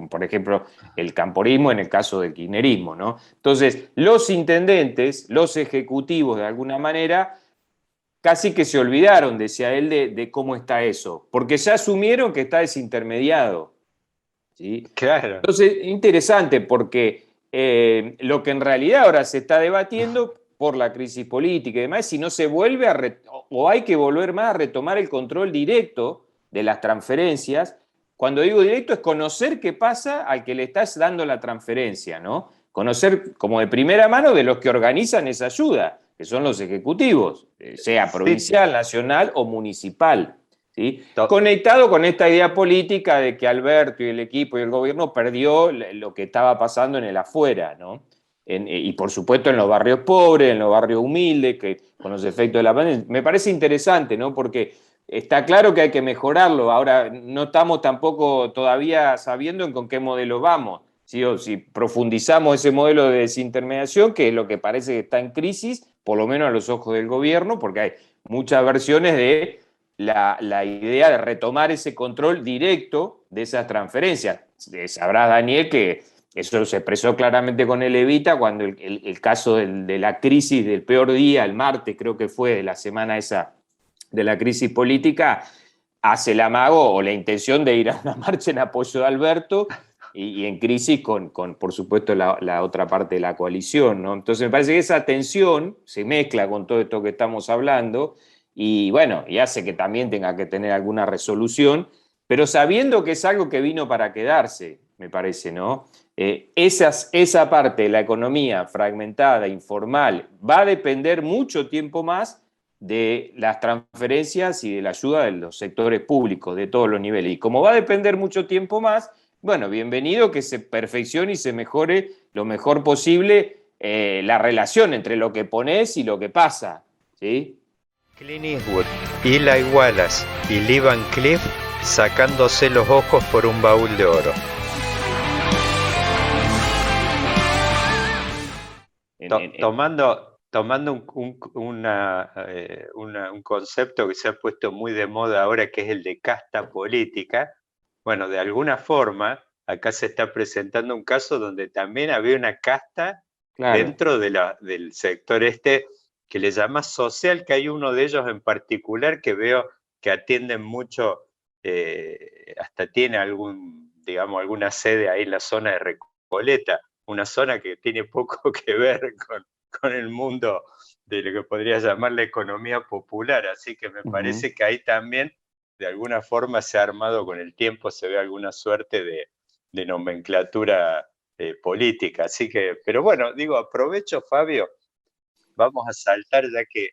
por ejemplo, el camporismo en el caso del kirchnerismo, ¿no? Entonces, los intendentes, los ejecutivos, de alguna manera, casi que se olvidaron, decía él, de cómo está eso, porque ya asumieron que está desintermediado, ¿sí? claro. Entonces, interesante, porque lo que en realidad ahora se está debatiendo por la crisis política y demás, si no se vuelve o hay que volver más a retomar el control directo de las transferencias. Cuando digo directo es conocer qué pasa al que le estás dando la transferencia, ¿no? Conocer como de primera mano de los que organizan esa ayuda, que son los ejecutivos, sea provincial, nacional o municipal, ¿sí? Conectado con esta idea política de que Alberto y el equipo y el gobierno perdió lo que estaba pasando en el afuera, ¿no? Y por supuesto en los barrios pobres, en los barrios humildes, que con los efectos de la pandemia. Me parece interesante, ¿no? Porque está claro que hay que mejorarlo. Ahora no estamos tampoco todavía sabiendo en con qué modelo vamos. ¿Sí? O si profundizamos ese modelo de desintermediación, que es lo que parece que está en crisis, por lo menos a los ojos del gobierno, porque hay muchas versiones de la idea de retomar ese control directo de esas transferencias. Sabrás, Daniel, que eso se expresó claramente con el Evita cuando el caso de la crisis del peor día, el martes creo que fue, de la semana esa de la crisis política, hace el amago o la intención de ir a una marcha en apoyo de Alberto y en crisis con, por supuesto, la otra parte de la coalición, ¿no? Entonces me parece que esa tensión se mezcla con todo esto que estamos hablando y bueno, y hace que también tenga que tener alguna resolución, pero sabiendo que es algo que vino para quedarse, me parece, ¿no? Esa parte de la economía fragmentada, informal, va a depender mucho tiempo más de las transferencias y de la ayuda de los sectores públicos de todos los niveles. Y como va a depender mucho tiempo más, bueno, bienvenido que se perfeccione y se mejore lo mejor posible la relación entre lo que pones y lo que pasa, ¿sí? Clint Eastwood, Eli Wallace y Lee Van Cleef sacándose los ojos por un baúl de oro. Tomando un concepto que se ha puesto muy de moda ahora, que es el de casta política, bueno, de alguna forma, acá se está presentando un caso donde también había una casta dentro del sector que le llama social, que hay uno de ellos en particular que veo que atienden mucho, hasta tiene alguna sede ahí en la zona de Recoleta, una zona que tiene poco que ver con el mundo de lo que podría llamar la economía popular, así que me parece que ahí también de alguna forma se ha armado con el tiempo, se ve alguna suerte de nomenclatura política, así que, pero bueno, digo, aprovecho, Fabio, vamos a saltar, ya que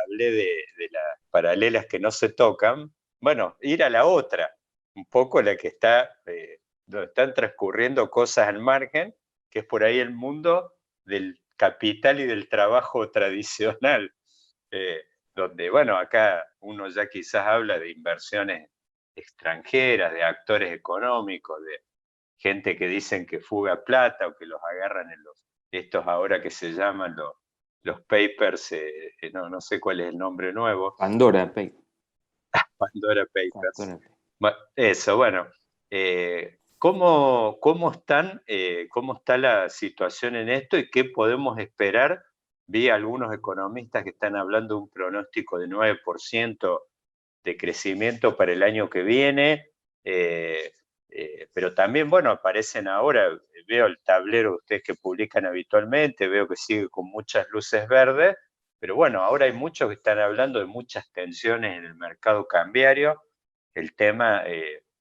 hablé de las paralelas que no se tocan, bueno, ir a la otra, un poco la que está, donde están transcurriendo cosas al margen, que es por ahí el mundo del capital y del trabajo tradicional, donde, bueno, acá uno ya quizás habla de inversiones extranjeras, de actores económicos, de gente que dicen que fuga plata o que los agarran en estos ahora que se llaman los papers, no sé cuál es el nombre nuevo. Pandora Papers. Pandora Papers. Eso, bueno. ¿Cómo está la situación en esto y qué podemos esperar? Vi algunos economistas que están hablando de un pronóstico de 9% de crecimiento para el año que viene, pero también, bueno, aparecen ahora, veo el tablero de ustedes que publican habitualmente, veo que sigue con muchas luces verdes, pero bueno, ahora hay muchos que están hablando de muchas tensiones en el mercado cambiario. El tema,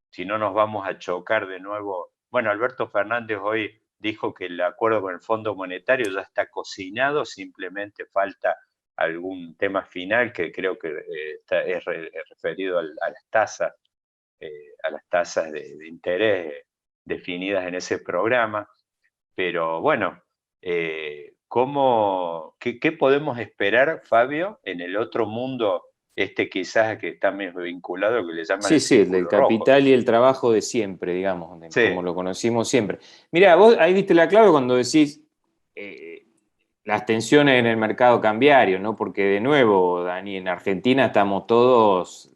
si no nos vamos a chocar de nuevo. Bueno, Alberto Fernández hoy dijo que el acuerdo con el Fondo Monetario ya está cocinado, simplemente falta algún tema final que creo que es referido a las tasas de interés definidas en ese programa. Pero bueno, ¿qué podemos esperar, Fabio, en el otro mundo, quizás que está más vinculado, que le llaman el Sí, del capital rojo, y el trabajo de siempre, digamos, como lo conocimos siempre. Mirá, vos ahí diste la clave cuando decís las tensiones en el mercado cambiario, ¿no? Porque de nuevo, Dani, en Argentina estamos todos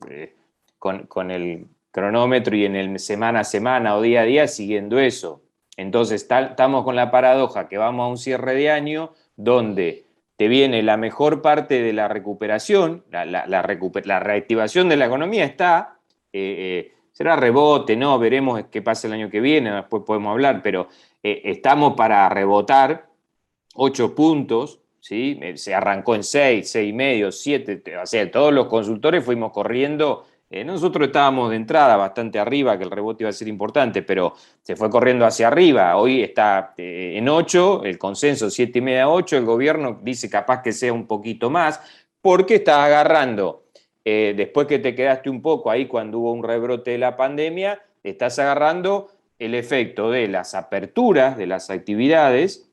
con el cronómetro y en el semana a semana o día a día siguiendo eso. Entonces estamos con la paradoja que vamos a un cierre de año donde te viene la mejor parte de la recuperación, la reactivación de la economía está, será rebote, ¿no? Veremos qué pasa el año que viene, después podemos hablar, pero estamos para rebotar 8 puntos ¿sí? Se arrancó en 6, 6,5, 7, o sea, todos los consultores fuimos corriendo. Nosotros estábamos de entrada bastante arriba, que el rebote iba a ser importante, pero se fue corriendo hacia arriba. Hoy está en 8, el consenso 7,5 a 8, el gobierno dice capaz que sea un poquito más, porque está agarrando, después que te quedaste un poco ahí cuando hubo un rebrote de la pandemia, estás agarrando el efecto de las aperturas de las actividades,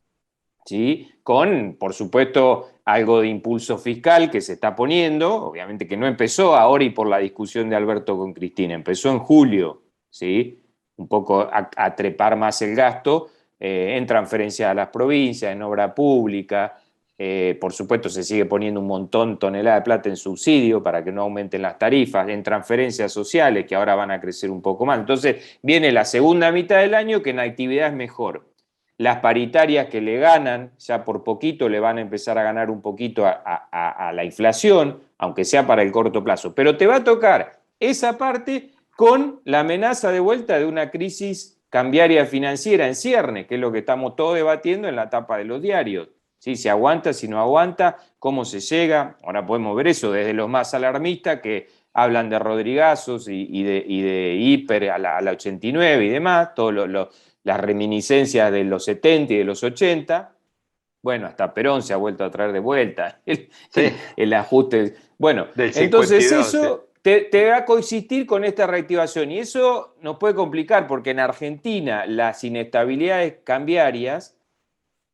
¿sí? Con, por supuesto, algo de impulso fiscal que se está poniendo, obviamente que no empezó ahora y por la discusión de Alberto con Cristina, empezó en julio, ¿sí? Un poco a trepar más el gasto, en transferencias a las provincias, en obra pública, por supuesto se sigue poniendo un montón, tonelada de plata en subsidio para que no aumenten las tarifas, en transferencias sociales que ahora van a crecer un poco más. Entonces viene la segunda mitad del año que en actividad es mejor. Las paritarias que le ganan, ya por poquito le van a empezar a ganar un poquito a la inflación, aunque sea para el corto plazo. Pero te va a tocar esa parte con la amenaza de vuelta de una crisis cambiaria financiera en ciernes, que es lo que estamos todos debatiendo en la tapa de los diarios. ¿Sí? Si aguanta, si no aguanta, cómo se llega. Ahora podemos ver eso desde los más alarmistas que hablan de Rodrigazos y de hiper a la 89 y demás, todos las reminiscencias de los 70 y de los 80. Bueno, hasta Perón se ha vuelto a traer de vuelta el ajuste. Bueno, Del entonces 52, eso te va a coexistir con esta reactivación y eso nos puede complicar porque en Argentina las inestabilidades cambiarias,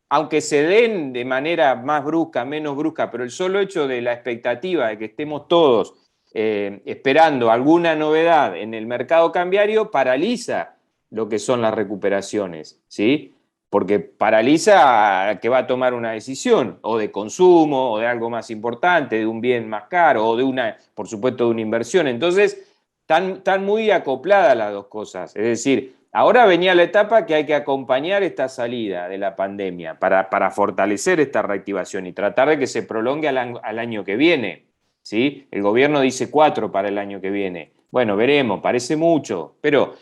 aunque se den de manera más brusca, menos brusca, pero el solo hecho de la expectativa de que estemos todos esperando alguna novedad en el mercado cambiario paraliza lo que son las recuperaciones, ¿sí? Porque paraliza a que va a tomar una decisión, o de consumo, o de algo más importante, de un bien más caro, o de una, por supuesto, de una inversión. Entonces, están muy acopladas las dos cosas. Es decir, ahora venía la etapa que hay que acompañar esta salida de la pandemia para fortalecer esta reactivación y tratar de que se prolongue al año que viene, ¿sí? El gobierno dice 4 para el año que viene. Bueno, veremos, parece mucho, pero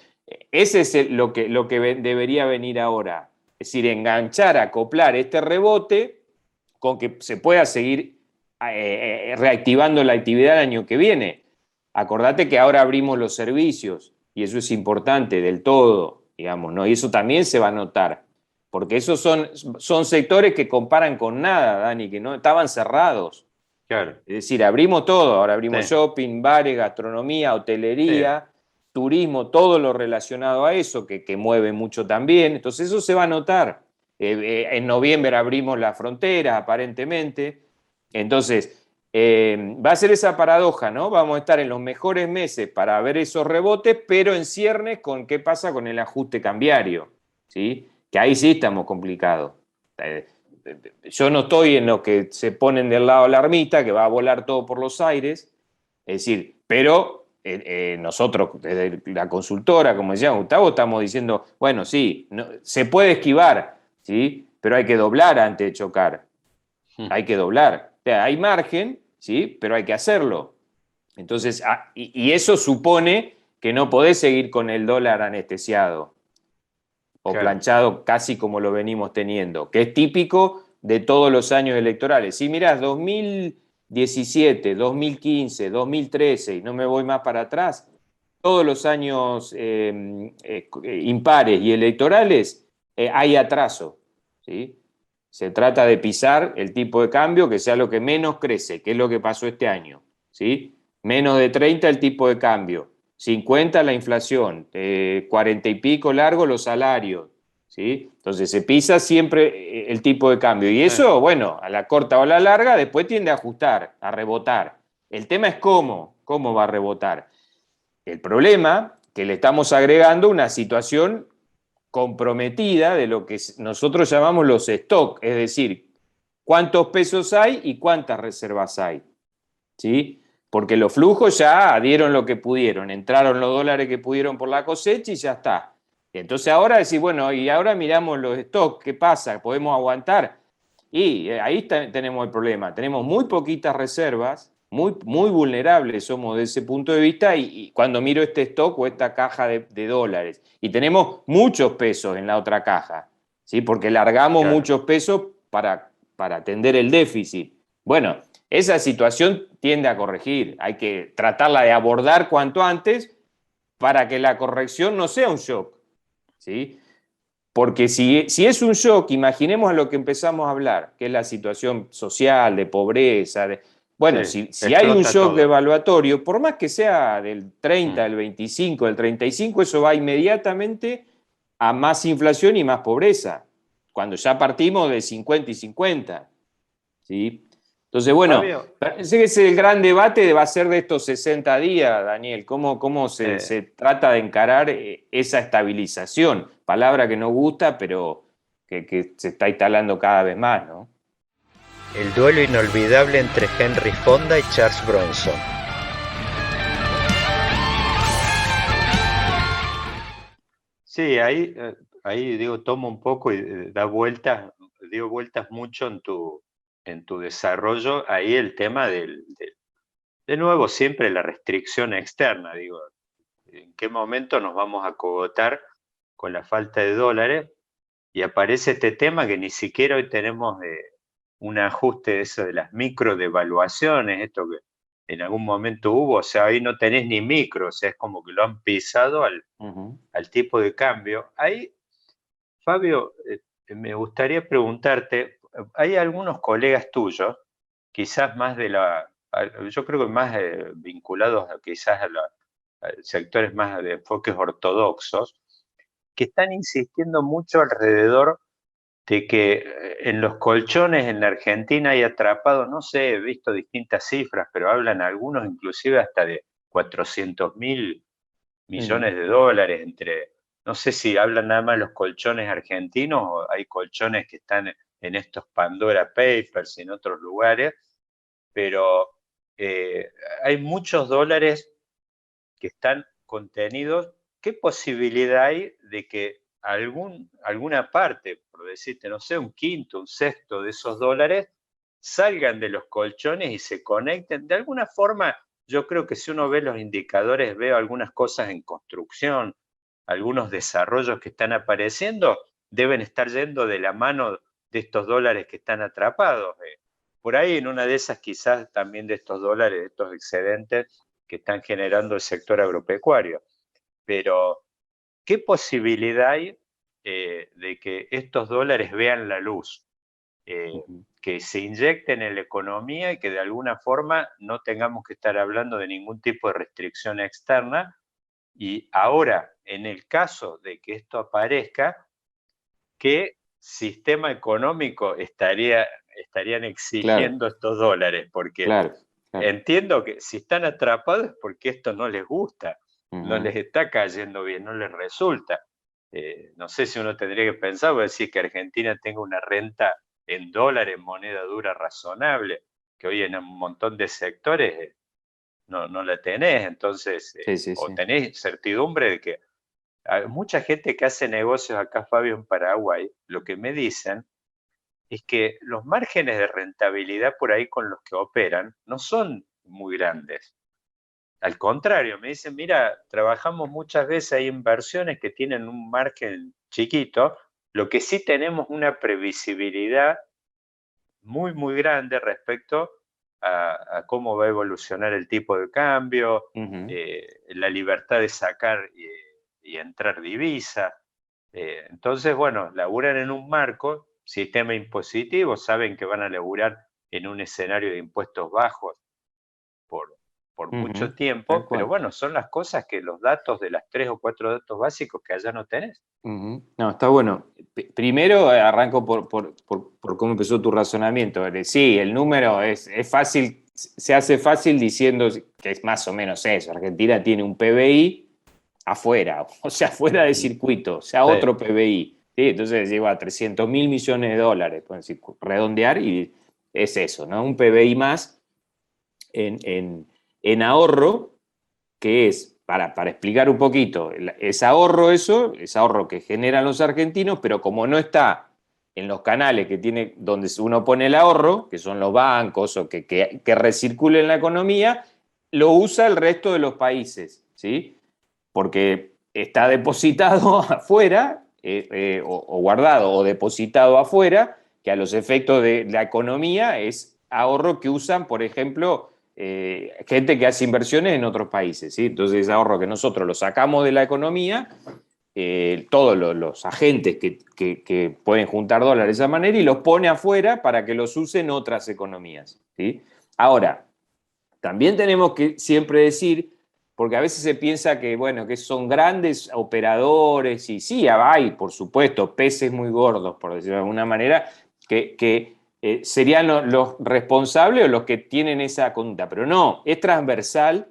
ese es lo que debería venir ahora. Es decir, enganchar, acoplar este rebote con que se pueda seguir reactivando la actividad el año que viene. Acordate que ahora abrimos los servicios y eso es importante del todo, digamos, ¿no? Y eso también se va a notar, porque esos son sectores que comparan con nada, Dani, que no estaban cerrados. Claro. Es decir, abrimos todo, ahora abrimos Sí. shopping, bares, gastronomía, hotelería, turismo, todo lo relacionado a eso, que mueve mucho también. Entonces eso se va a notar. En noviembre abrimos las fronteras, aparentemente. Entonces, va a ser esa paradoja, ¿no? Vamos a estar en los mejores meses para ver esos rebotes, pero en ciernes con qué pasa con el ajuste cambiario, ¿sí? Que ahí sí estamos complicados. Yo no estoy en los que se ponen del lado alarmista, que va a volar todo por los aires, es decir, pero nosotros, desde la consultora, como decía Gustavo, estamos diciendo, bueno, sí, no, se puede esquivar, ¿sí? Pero hay que doblar antes de chocar, hay que doblar. O sea, hay margen, ¿sí? Pero hay que hacerlo. Entonces, y eso supone que no podés seguir con el dólar anestesiado o Claro. planchado casi como lo venimos teniendo, que es típico de todos los años electorales. Si mirás 2017, 2015, 2013, y no me voy más para atrás, todos los años impares y electorales hay atraso, ¿sí? Se trata de pisar el tipo de cambio que sea lo que menos crece, que es lo que pasó este año, ¿sí? Menos de 30 el tipo de cambio, 50 la inflación, 40 y pico largo los salarios, ¿sí? Entonces se pisa siempre el tipo de cambio y eso, bueno, a la corta o a la larga después tiende a ajustar, a rebotar. El tema es cómo va a rebotar. El problema que le estamos agregando una situación comprometida de lo que nosotros llamamos los stocks, es decir, cuántos pesos hay y cuántas reservas hay, ¿sí? Porque los flujos ya dieron lo que pudieron, entraron los dólares que pudieron por la cosecha y ya está. Entonces ahora decís, bueno, y ahora miramos los stocks, ¿qué pasa? ¿Podemos aguantar? Y ahí tenemos el problema, tenemos muy poquitas reservas, muy, muy vulnerables somos de ese punto de vista y cuando miro este stock o esta caja de dólares, y tenemos muchos pesos en la otra caja, ¿sí? Porque largamos muchos pesos para para atender el déficit. Bueno, esa situación tiende a corregir. Hay que tratarla de abordar cuanto antes para que la corrección no sea un shock, ¿sí? Porque si es un shock, imaginemos a lo que empezamos a hablar, que es la situación social, de pobreza. Bueno, Sí, si hay un explota shock todo. devaluatorio, por más que sea del 30, Mm. del 25, del 35, eso va inmediatamente a más inflación y más pobreza, cuando ya partimos de 50 y 50, ¿sí? Entonces, bueno, Fabio, parece que ese el gran debate va a ser de estos 60 días, Daniel, cómo se trata de encarar esa estabilización, palabra que no gusta, pero que se está instalando cada vez más, ¿no? El duelo inolvidable entre Henry Fonda y Charles Bronson. sí, ahí digo, tomo un poco y dio vueltas mucho en tu desarrollo. Ahí el tema de nuevo, siempre la restricción externa, digo, ¿en qué momento nos vamos a cogotar con la falta de dólares? Y aparece este tema que ni siquiera hoy tenemos un ajuste de eso de las micro devaluaciones, esto que en algún momento hubo, o sea, ahí no tenés ni micro, o sea, es como que lo han pisado al tipo de cambio. Ahí, Fabio, me gustaría preguntarte, hay algunos colegas tuyos, quizás más yo creo que más vinculados quizás a sectores más de enfoques ortodoxos, que están insistiendo mucho alrededor de que en los colchones en la Argentina hay atrapados, no sé, he visto distintas cifras, pero hablan algunos inclusive hasta de 400.000 millones de dólares no sé si hablan nada más de los colchones argentinos o hay colchones que están en estos Pandora Papers y en otros lugares, pero eh, hay muchos dólares que están contenidos. ¿Qué posibilidad hay de que alguna parte, por decirte, no sé, un quinto, un sexto de esos dólares salgan de los colchones y se conecten? De alguna forma, yo creo que si uno ve los indicadores, veo algunas cosas en construcción, algunos desarrollos que están apareciendo, deben estar yendo de la mano de estos dólares que están atrapados. Por ahí en una de esas quizás también de estos dólares, de estos excedentes que están generando el sector agropecuario. Pero, ¿qué posibilidad hay de que estos dólares vean la luz? Que se inyecten en la economía y que de alguna forma no tengamos que estar hablando de ningún tipo de restricción externa. Y ahora, en el caso de que esto aparezca, ¿qué sistema económico estarían Claro, exigiendo estos dólares? Porque claro, claro. entiendo que si están atrapados es porque esto no les gusta, no Ujú. les está cayendo bien, no les resulta. No sé si uno tendría que pensar, voy a decir que Argentina tenga una renta en dólares, en moneda dura razonable, que hoy en un montón de sectores no la tenés, entonces, Sí, sí, o sí. tenés certidumbre de que hay mucha gente que hace negocios acá, Fabio, en Paraguay, lo que me dicen es que los márgenes de rentabilidad por ahí con los que operan no son muy grandes. Al contrario, me dicen, mira, trabajamos muchas veces, hay inversiones que tienen un margen chiquito, lo que sí tenemos una previsibilidad muy, muy grande respecto a cómo va a evolucionar el tipo de cambio, Ujú. la libertad de sacar y entrar divisa. Entonces, bueno, laburan en un marco, sistema impositivo, saben que van a laburar en un escenario de impuestos bajos por, por mucho Ujú. Tal tiempo, pero cual. bueno, son las cosas que los datos de las 3 o 4 datos básicos que allá no tenés. Ujú. No, está bueno. Primero arranco por cómo empezó tu razonamiento. Sí, el número es fácil, se hace fácil diciendo que es más o menos eso. Argentina tiene un PBI afuera, o sea, fuera de circuito, o sea, Sí. otro PBI. ¿Sí? Entonces lleva a 300.000 millones de dólares, pueden decir, redondear, y es eso, ¿no? Un PBI más en ahorro, que es, para explicar un poquito, es ahorro que generan los argentinos, pero como no está en los canales que tiene, donde uno pone el ahorro, que son los bancos o que recircule en la economía, lo usa el resto de los países, ¿sí? Porque está depositado afuera, o guardado o depositado afuera, que a los efectos de la economía es ahorro que usan, por ejemplo, gente que hace inversiones en otros países, ¿sí? Entonces es ahorro que nosotros lo sacamos de la economía, todos los agentes que pueden juntar dólares de esa manera y los pone afuera para que los usen otras economías, ¿sí? Ahora, también tenemos que siempre decir, porque a veces se piensa que, bueno, que son grandes operadores, y sí, hay, por supuesto, peces muy gordos, por decirlo de alguna manera, que serían los responsables o los que tienen esa conducta, pero no, es transversal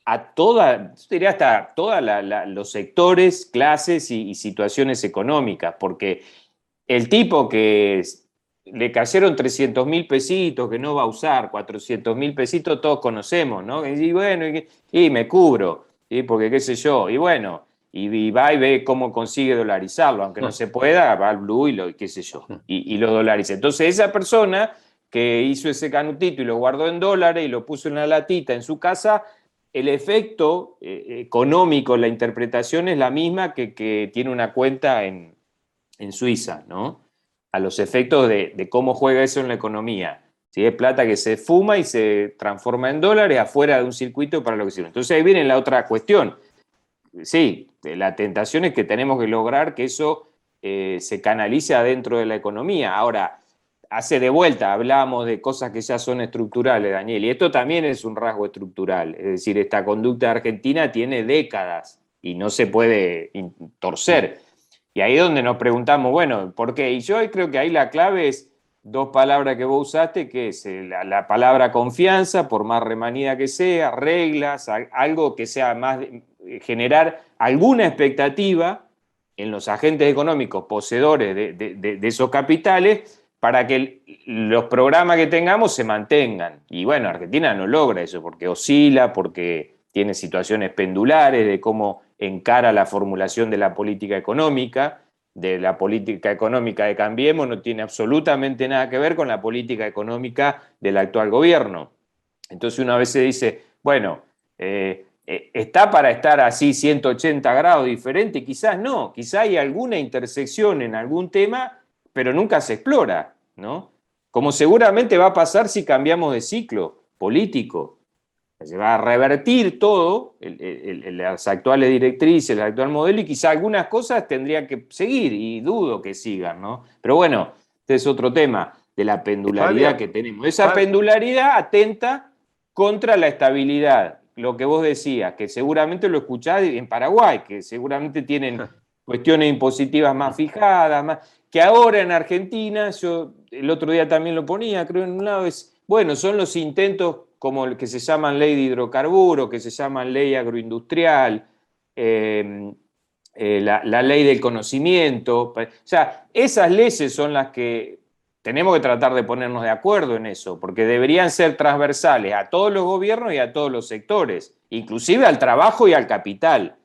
a toda, diría hasta todos los sectores, clases y situaciones económicas, porque el tipo que le cayeron 300.000 pesitos, que no va a usar 400.000 pesitos, todos conocemos, ¿no? Y bueno, y me cubro, ¿sí? Porque qué sé yo, y bueno, y va y ve cómo consigue dolarizarlo, aunque no se pueda, va al Blue y qué sé yo, y lo dolariza. Entonces esa persona que hizo ese canutito y lo guardó en dólares y lo puso en una latita en su casa, el efecto económico, la interpretación es la misma que tiene una cuenta en Suiza, ¿no? A los efectos de cómo juega eso en la economía. ¿Sí? Es plata que se fuma y se transforma en dólares afuera de un circuito para lo que sirve. Entonces ahí viene la otra cuestión. Sí, la tentación es que tenemos que lograr que eso se canalice adentro de la economía. Ahora, hace de vuelta, hablamos de cosas que ya son estructurales, Daniel, y esto también es un rasgo estructural. Es decir, esta conducta argentina tiene décadas y no se puede torcer. Y ahí es donde nos preguntamos, bueno, ¿por qué? Y yo creo que ahí la clave es dos palabras que vos usaste, que es la palabra confianza, por más remanida que sea, reglas, algo que sea más, generar alguna expectativa en los agentes económicos poseedores de esos capitales para que los programas que tengamos se mantengan. Y bueno, Argentina no logra eso porque oscila, porque tiene situaciones pendulares de cómo encara la formulación de la política económica de Cambiemos, no tiene absolutamente nada que ver con la política económica del actual gobierno. Entonces una vez se dice, bueno, ¿está para estar así 180 grados diferente? Quizás no, quizás hay alguna intersección en algún tema, pero nunca se explora, ¿no? Como seguramente va a pasar si cambiamos de ciclo político. Se va a revertir todo, las actuales directrices, el actual modelo, y quizá algunas cosas tendrían que seguir, y dudo que sigan, ¿no? Pero bueno, este es otro tema de la pendularidad Fabio, que tenemos. Esa pendularidad atenta contra la estabilidad, lo que vos decías, que seguramente lo escuchás en Paraguay, que seguramente tienen cuestiones impositivas más fijadas, que ahora en Argentina, yo el otro día también lo ponía, creo en un lado, bueno, son los intentos como el que se llaman ley de hidrocarburos, que se llaman ley agroindustrial, la ley del conocimiento. O sea, esas leyes son las que tenemos que tratar de ponernos de acuerdo en eso, porque deberían ser transversales a todos los gobiernos y a todos los sectores, inclusive al trabajo y al capital,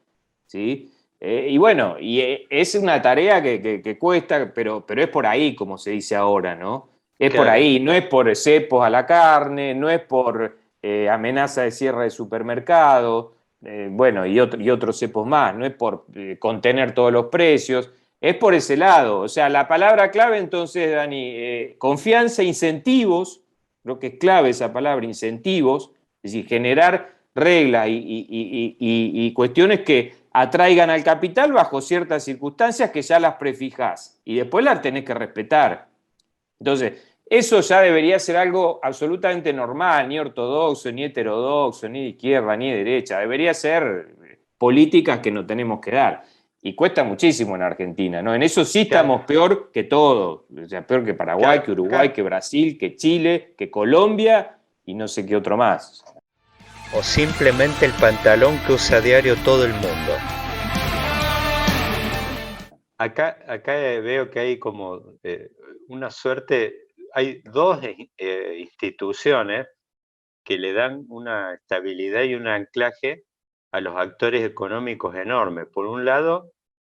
¿sí? Y bueno, es una tarea que cuesta, pero es por ahí, como se dice ahora, ¿no? Es por ahí, no es por cepos a la carne, no es por amenaza de cierre de supermercados, bueno, y otros cepos más, no es por contener todos los precios, es por ese lado. O sea, la palabra clave entonces, Dani, confianza, incentivos, creo que es clave esa palabra, incentivos, es decir, generar reglas y cuestiones que atraigan al capital bajo ciertas circunstancias que ya las prefijás y después las tenés que respetar. Entonces, eso ya debería ser algo absolutamente normal, ni ortodoxo, ni heterodoxo, ni de izquierda, ni de derecha. Debería ser políticas que nos tenemos que dar. Y cuesta muchísimo en Argentina, ¿no? En eso sí estamos peor que todo. O sea, peor que Paraguay, que Uruguay, que Brasil, que Chile, que Colombia y no sé qué otro más. O simplemente el pantalón que usa a diario todo el mundo. Acá veo que hay como una suerte, hay dos instituciones que le dan una estabilidad y un anclaje a los actores económicos enormes. Por un lado,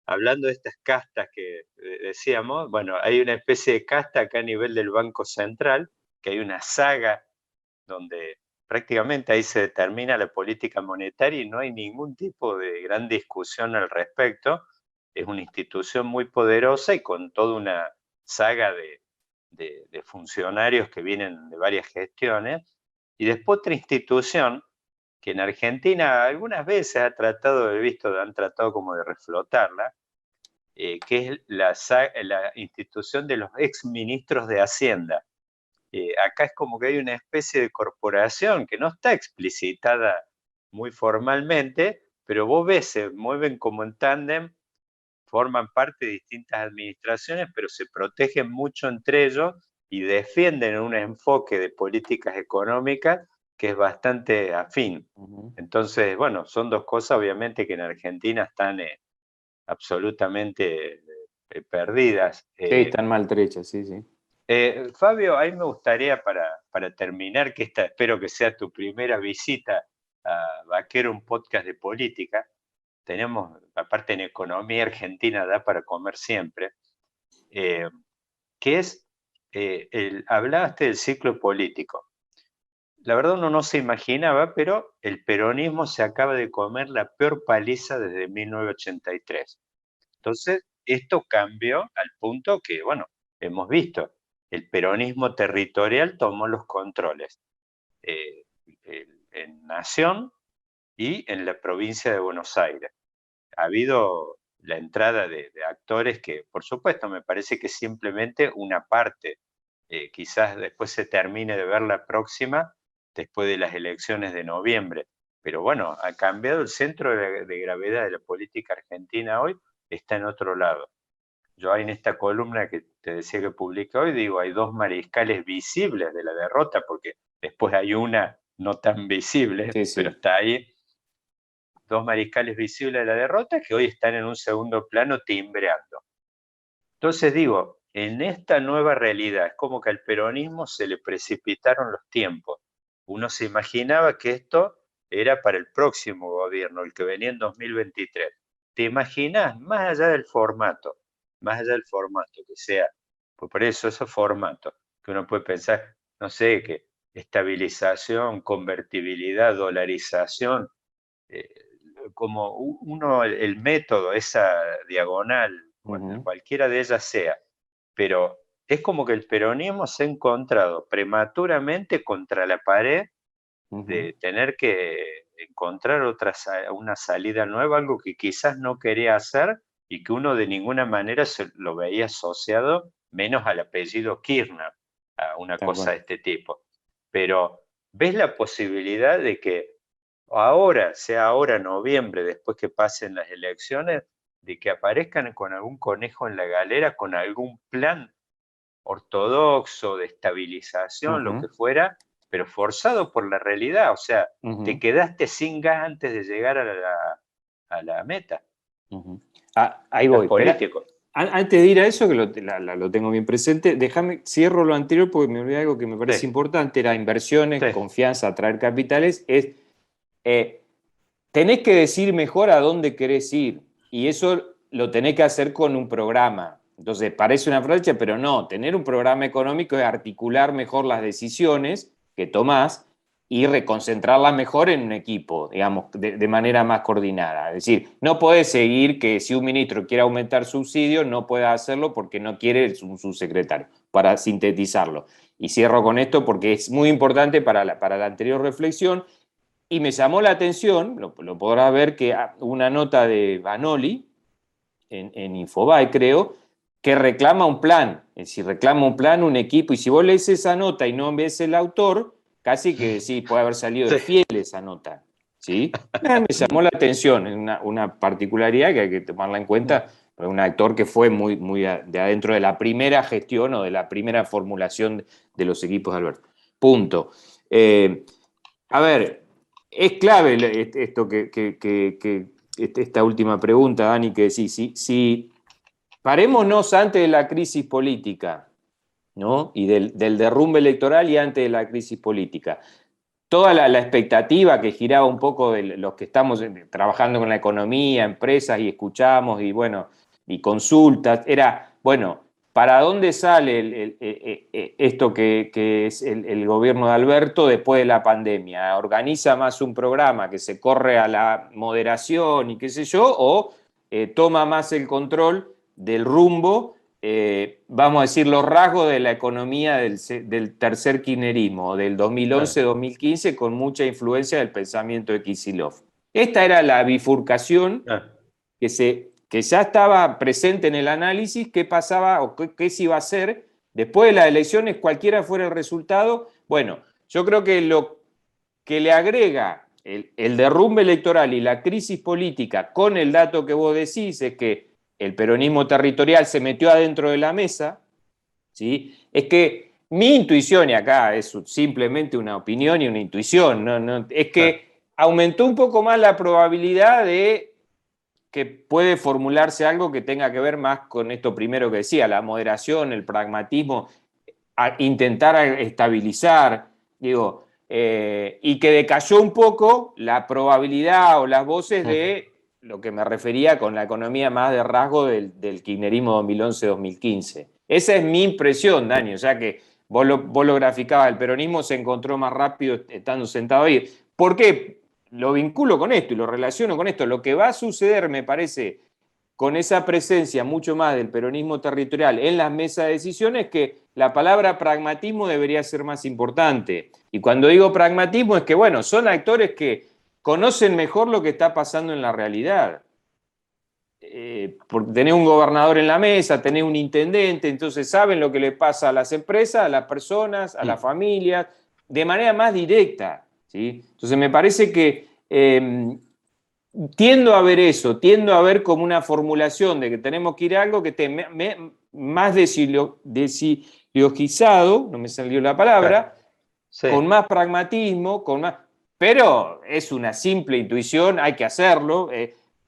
hablando de estas castas que decíamos, bueno, hay una especie de casta acá a nivel del Banco Central, que hay una saga donde prácticamente ahí se determina la política monetaria y no hay ningún tipo de gran discusión al respecto. Es una institución muy poderosa y con toda saga de funcionarios que vienen de varias gestiones, y después otra institución que en Argentina algunas veces han tratado como de reflotarla, que es la institución de los exministros de Hacienda. Acá es como que hay una especie de corporación que no está explicitada muy formalmente, pero vos ves, se mueven como en tándem, forman parte de distintas administraciones, pero se protegen mucho entre ellos y defienden un enfoque de políticas económicas que es bastante afín. Entonces, bueno, son dos cosas obviamente que en Argentina están absolutamente perdidas. Sí, están maltrechas, sí, sí. Fabio, a mí me gustaría para terminar, que espero que sea tu primera visita a Vaquero, un podcast de política. Tenemos, aparte en economía argentina, da para comer siempre, que es, hablaste del ciclo político. La verdad uno no se imaginaba, pero el peronismo se acaba de comer la peor paliza desde 1983. Entonces, esto cambió al punto que, bueno, hemos visto, el peronismo territorial tomó los controles en Nación y en la provincia de Buenos Aires. Ha habido la entrada de actores que, por supuesto, me parece que simplemente una parte, quizás después se termine de ver la próxima, después de las elecciones de noviembre. Pero bueno, ha cambiado el centro de gravedad de la política argentina hoy, está en otro lado. Yo en esta columna que te decía que publiqué hoy, digo, hay dos mariscales visibles de la derrota, porque después hay una no tan visible, Sí, sí. pero está ahí. Dos mariscales visibles de la derrota que hoy están en un segundo plano timbreando. Entonces digo, en esta nueva realidad, es como que al peronismo se le precipitaron los tiempos. Uno se imaginaba que esto era para el próximo gobierno, el que venía en 2023. ¿Te imaginas, más allá del formato, que sea, pues por eso esos formatos, que uno puede pensar, no sé, que estabilización, convertibilidad, dolarización, como uno, el método, esa diagonal, cualquiera de ellas sea, pero es como que el peronismo se ha encontrado prematuramente contra la pared de tener que encontrar una salida nueva, algo que quizás no quería hacer y que uno de ninguna manera se lo veía asociado, menos al apellido Kirchner, a una cosa de este tipo. Pero ¿ves la posibilidad de que ahora, sea ahora noviembre, después que pasen las elecciones, de que aparezcan con algún conejo en la galera, con algún plan ortodoxo de estabilización, lo que fuera, pero forzado por la realidad? O sea, te quedaste sin gas antes de llegar a la meta? Ahí voy. Político. Antes de ir a eso, que lo tengo bien presente, cierro lo anterior porque me olvidé algo que me parece importante, era inversiones, confianza, atraer capitales, tenés que decir mejor a dónde querés ir, y eso lo tenés que hacer con un programa. Entonces, parece una frase, pero no, tener un programa económico es articular mejor las decisiones que tomás y reconcentrarlas mejor en un equipo, digamos, de manera más coordinada. Es decir, no podés seguir que si un ministro quiere aumentar subsidios, no pueda hacerlo porque no quiere un subsecretario, para sintetizarlo. Y cierro con esto porque es muy importante para la anterior reflexión. Y me llamó la atención, lo podrás ver, que una nota de Vanoli en Infobae, creo, que reclama un plan. Es decir, reclama un plan, un equipo. Y si vos lees esa nota y no ves el autor, casi que sí, puede haber salido de fiel esa nota. ¿Sí? Me llamó la atención, una particularidad que hay que tomarla en cuenta. Un actor que fue muy de adentro de la primera gestión o de la primera formulación de los equipos de Alberto. Punto. A ver, es clave esto esta última pregunta, Dani, que decís. Si parémonos antes de la crisis política, ¿no? Y del derrumbe electoral y antes de la crisis política. Toda la expectativa que giraba un poco de los que estamos trabajando con la economía, empresas, y escuchamos, y bueno, y consultas, era, bueno, ¿para dónde sale esto que es el gobierno de Alberto después de la pandemia? ¿Organiza más un programa que se corre a la moderación y qué sé yo, o toma más el control del rumbo vamos a decir, los rasgos de la economía del tercer kirchnerismo, del 2011-2015, con mucha influencia del pensamiento de Kicillof. Esta era la bifurcación que ya estaba presente en el análisis, qué pasaba o qué se iba a hacer después de las elecciones, cualquiera fuera el resultado. Bueno, yo creo que lo que le agrega el derrumbe electoral y la crisis política con el dato que vos decís es que el peronismo territorial se metió adentro de la mesa, ¿sí? Es que mi intuición, y acá es simplemente una opinión y una intuición, es que aumentó un poco más la probabilidad de que puede formularse algo que tenga que ver más con esto primero que decía, la moderación, el pragmatismo, intentar estabilizar, digo, y que decayó un poco la probabilidad o las voces de lo que me refería con la economía más de rasgo del kirchnerismo 2011-2015. Esa es mi impresión, Dani, o sea que vos lo graficabas, el peronismo se encontró más rápido estando sentado ahí. ¿Por qué? Lo vinculo con esto y lo relaciono con esto. Lo que va a suceder, me parece, con esa presencia mucho más del peronismo territorial en las mesas de decisiones, es que la palabra pragmatismo debería ser más importante. Y cuando digo pragmatismo es que, bueno, son actores que conocen mejor lo que está pasando en la realidad. Porque tenés un gobernador en la mesa, tenés un intendente, entonces saben lo que le pasa a las empresas, a las personas, a las familias, de manera más directa, ¿sí? Entonces me parece que tiendo a ver eso, tiendo a ver como una formulación de que tenemos que ir a algo que esté más desideologizado, no me salió la palabra, Sí. con más pragmatismo, pero es una simple intuición, hay que hacerlo.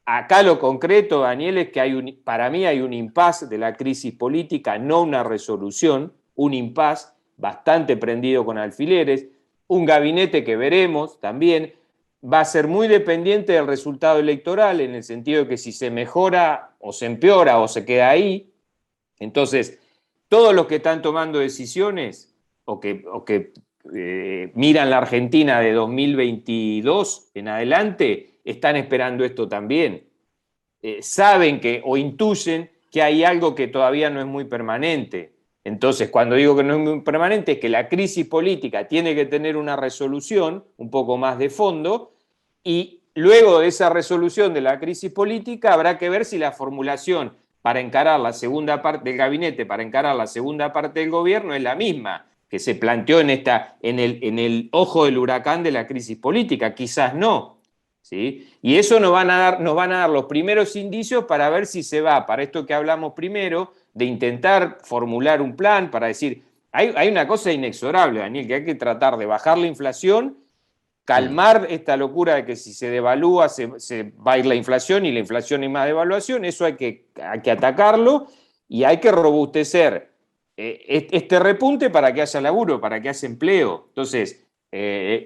Acá lo concreto, Daniel, es que para mí hay un impasse de la crisis política, no una resolución, un impasse bastante prendido con alfileres, un gabinete que veremos también, va a ser muy dependiente del resultado electoral, en el sentido de que si se mejora o se empeora o se queda ahí, entonces todos los que están tomando decisiones o que miran la Argentina de 2022 en adelante, están esperando esto también. Saben que o intuyen que hay algo que todavía no es muy permanente. Entonces, cuando digo que no es muy permanente, es que la crisis política tiene que tener una resolución un poco más de fondo, y luego de esa resolución de la crisis política habrá que ver si la formulación para encarar la segunda parte del gabinete, para encarar la segunda parte del gobierno, es la misma que se planteó en el ojo del huracán de la crisis política. Quizás no, ¿sí? Y eso nos van a dar los primeros indicios para ver si se va, para esto que hablamos primero, de intentar formular un plan para decir, hay una cosa inexorable, Daniel, que hay que tratar de bajar la inflación, calmar esta locura de que si se devalúa se va a ir la inflación, y la inflación y más devaluación. Eso hay que atacarlo, y hay que robustecer este repunte para que haya laburo, para que haya empleo. Entonces,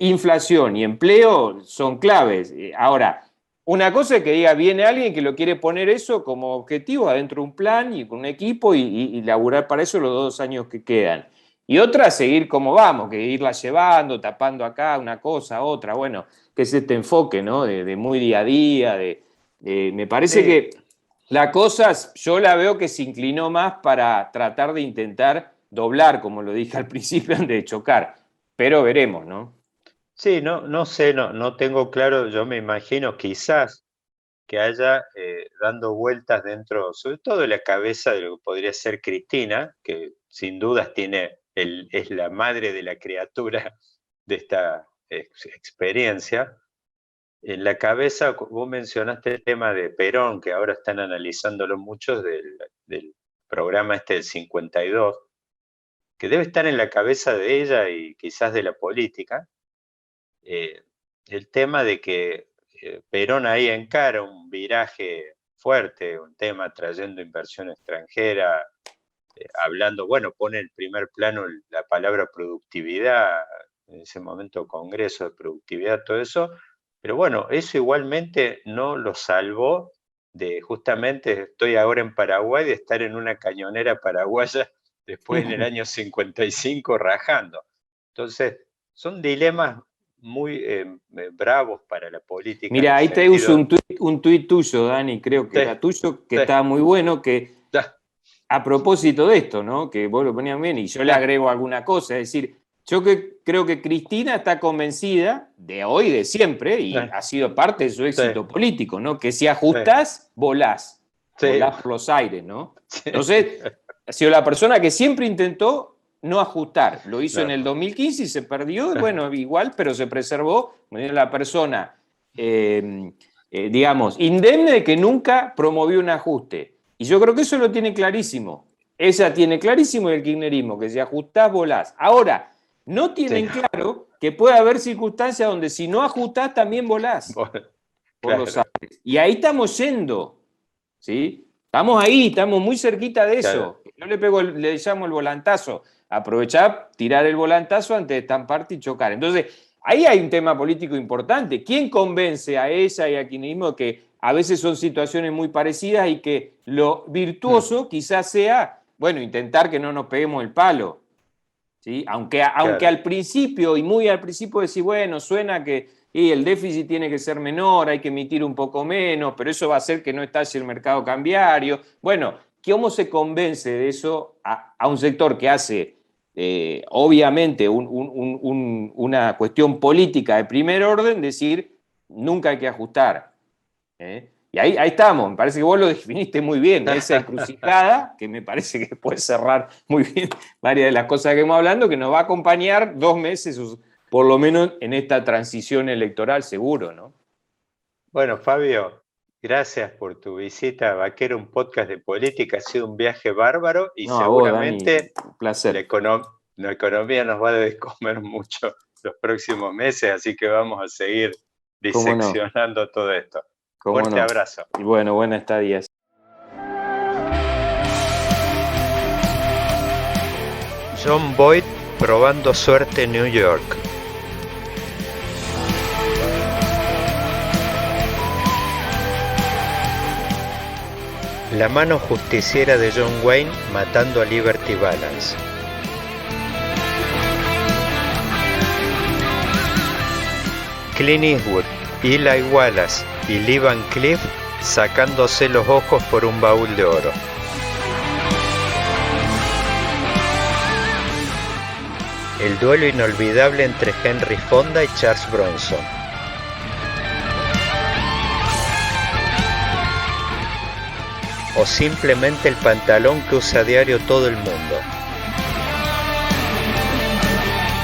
inflación y empleo son claves. Ahora, una cosa es que diga, viene alguien que lo quiere poner eso como objetivo adentro de un plan y con un equipo y laburar para eso los 2 años que quedan. Y otra, seguir como vamos, que irla llevando, tapando acá una cosa, otra. Bueno, que es este enfoque, ¿no? De muy día a día. Me parece que la cosa, yo la veo que se inclinó más para tratar de intentar doblar, como lo dije al principio, antes de chocar. Pero veremos, ¿no? Sí, no sé, no tengo claro. Yo me imagino quizás que haya dando vueltas dentro, sobre todo de la cabeza de lo que podría ser Cristina, que sin dudas es la madre de la criatura de esta experiencia. En la cabeza, vos mencionaste el tema de Perón, que ahora están analizándolo muchos del programa este del 52, que debe estar en la cabeza de ella y quizás de la política, el tema de que Perón ahí encara un viraje fuerte, un tema trayendo inversión extranjera, hablando, bueno, pone en primer plano la palabra productividad, en ese momento Congreso de Productividad, todo eso, pero bueno, eso igualmente no lo salvó de justamente, estoy ahora en Paraguay, de estar en una cañonera paraguaya después en el año 55 rajando. Entonces, son dilemas muy bravos para la política. Mira, ahí te uso un tuit tuyo, Dani, creo que era tuyo, que estaba muy bueno, que a propósito de esto, ¿no? Que vos lo ponías bien y yo le agrego alguna cosa, es decir, creo que Cristina está convencida de hoy, de siempre, y ha sido parte de su éxito político, ¿no? Que si ajustás, volás. Volás por los aires, ¿no? Entonces, ha sido la persona que siempre intentó no ajustar. Lo hizo en el 2015 y se perdió, y bueno, igual, pero se preservó. La persona, digamos, indemne de que nunca promovió un ajuste. Y yo creo que eso lo tiene clarísimo. Ella tiene clarísimo el kirchnerismo, que si ajustás, volás. Ahora, no tienen claro que puede haber circunstancias donde si no ajustás, también volás por los aires. Y ahí estamos yendo, ¿sí? Estamos ahí, estamos muy cerquita de eso. Yo le llamo el volantazo. Aprovechar, tirar el volantazo antes de estamparte y chocar. Entonces, ahí hay un tema político importante. ¿Quién convence a ella y a kirchnerismo que a veces son situaciones muy parecidas y que lo virtuoso quizás sea, bueno, intentar que no nos peguemos el palo? ¿Sí? Aunque al principio, y muy al principio decir, bueno, suena que el déficit tiene que ser menor, hay que emitir un poco menos, pero eso va a hacer que no estalle el mercado cambiario. Bueno, ¿cómo se convence de eso a un sector que hace, obviamente, una cuestión política de primer orden, decir, nunca hay que ajustar? Y ahí estamos, me parece que vos lo definiste muy bien, esa encrucijada, que me parece que puede cerrar muy bien varias de las cosas que hemos hablando, que nos va a acompañar 2 meses, por lo menos en esta transición electoral, seguro, ¿no? Bueno, Fabio, gracias por tu visita a Vaquero, un podcast de política. Ha sido un viaje bárbaro y seguramente vos, Dani, un placer. La economía nos va a descomer mucho los próximos meses, así que vamos a seguir diseccionando todo esto. Fuerte abrazo. Y bueno, buena estadía. John Boyd probando suerte en New York. La mano justiciera de John Wayne matando a Liberty Balance. Clint Eastwood, Eli Wallace y Lee Van Cleef sacándose los ojos por un baúl de oro. El duelo inolvidable entre Henry Fonda y Charles Bronson. O simplemente el pantalón que usa a diario todo el mundo.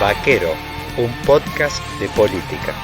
Vaquero, un podcast de política.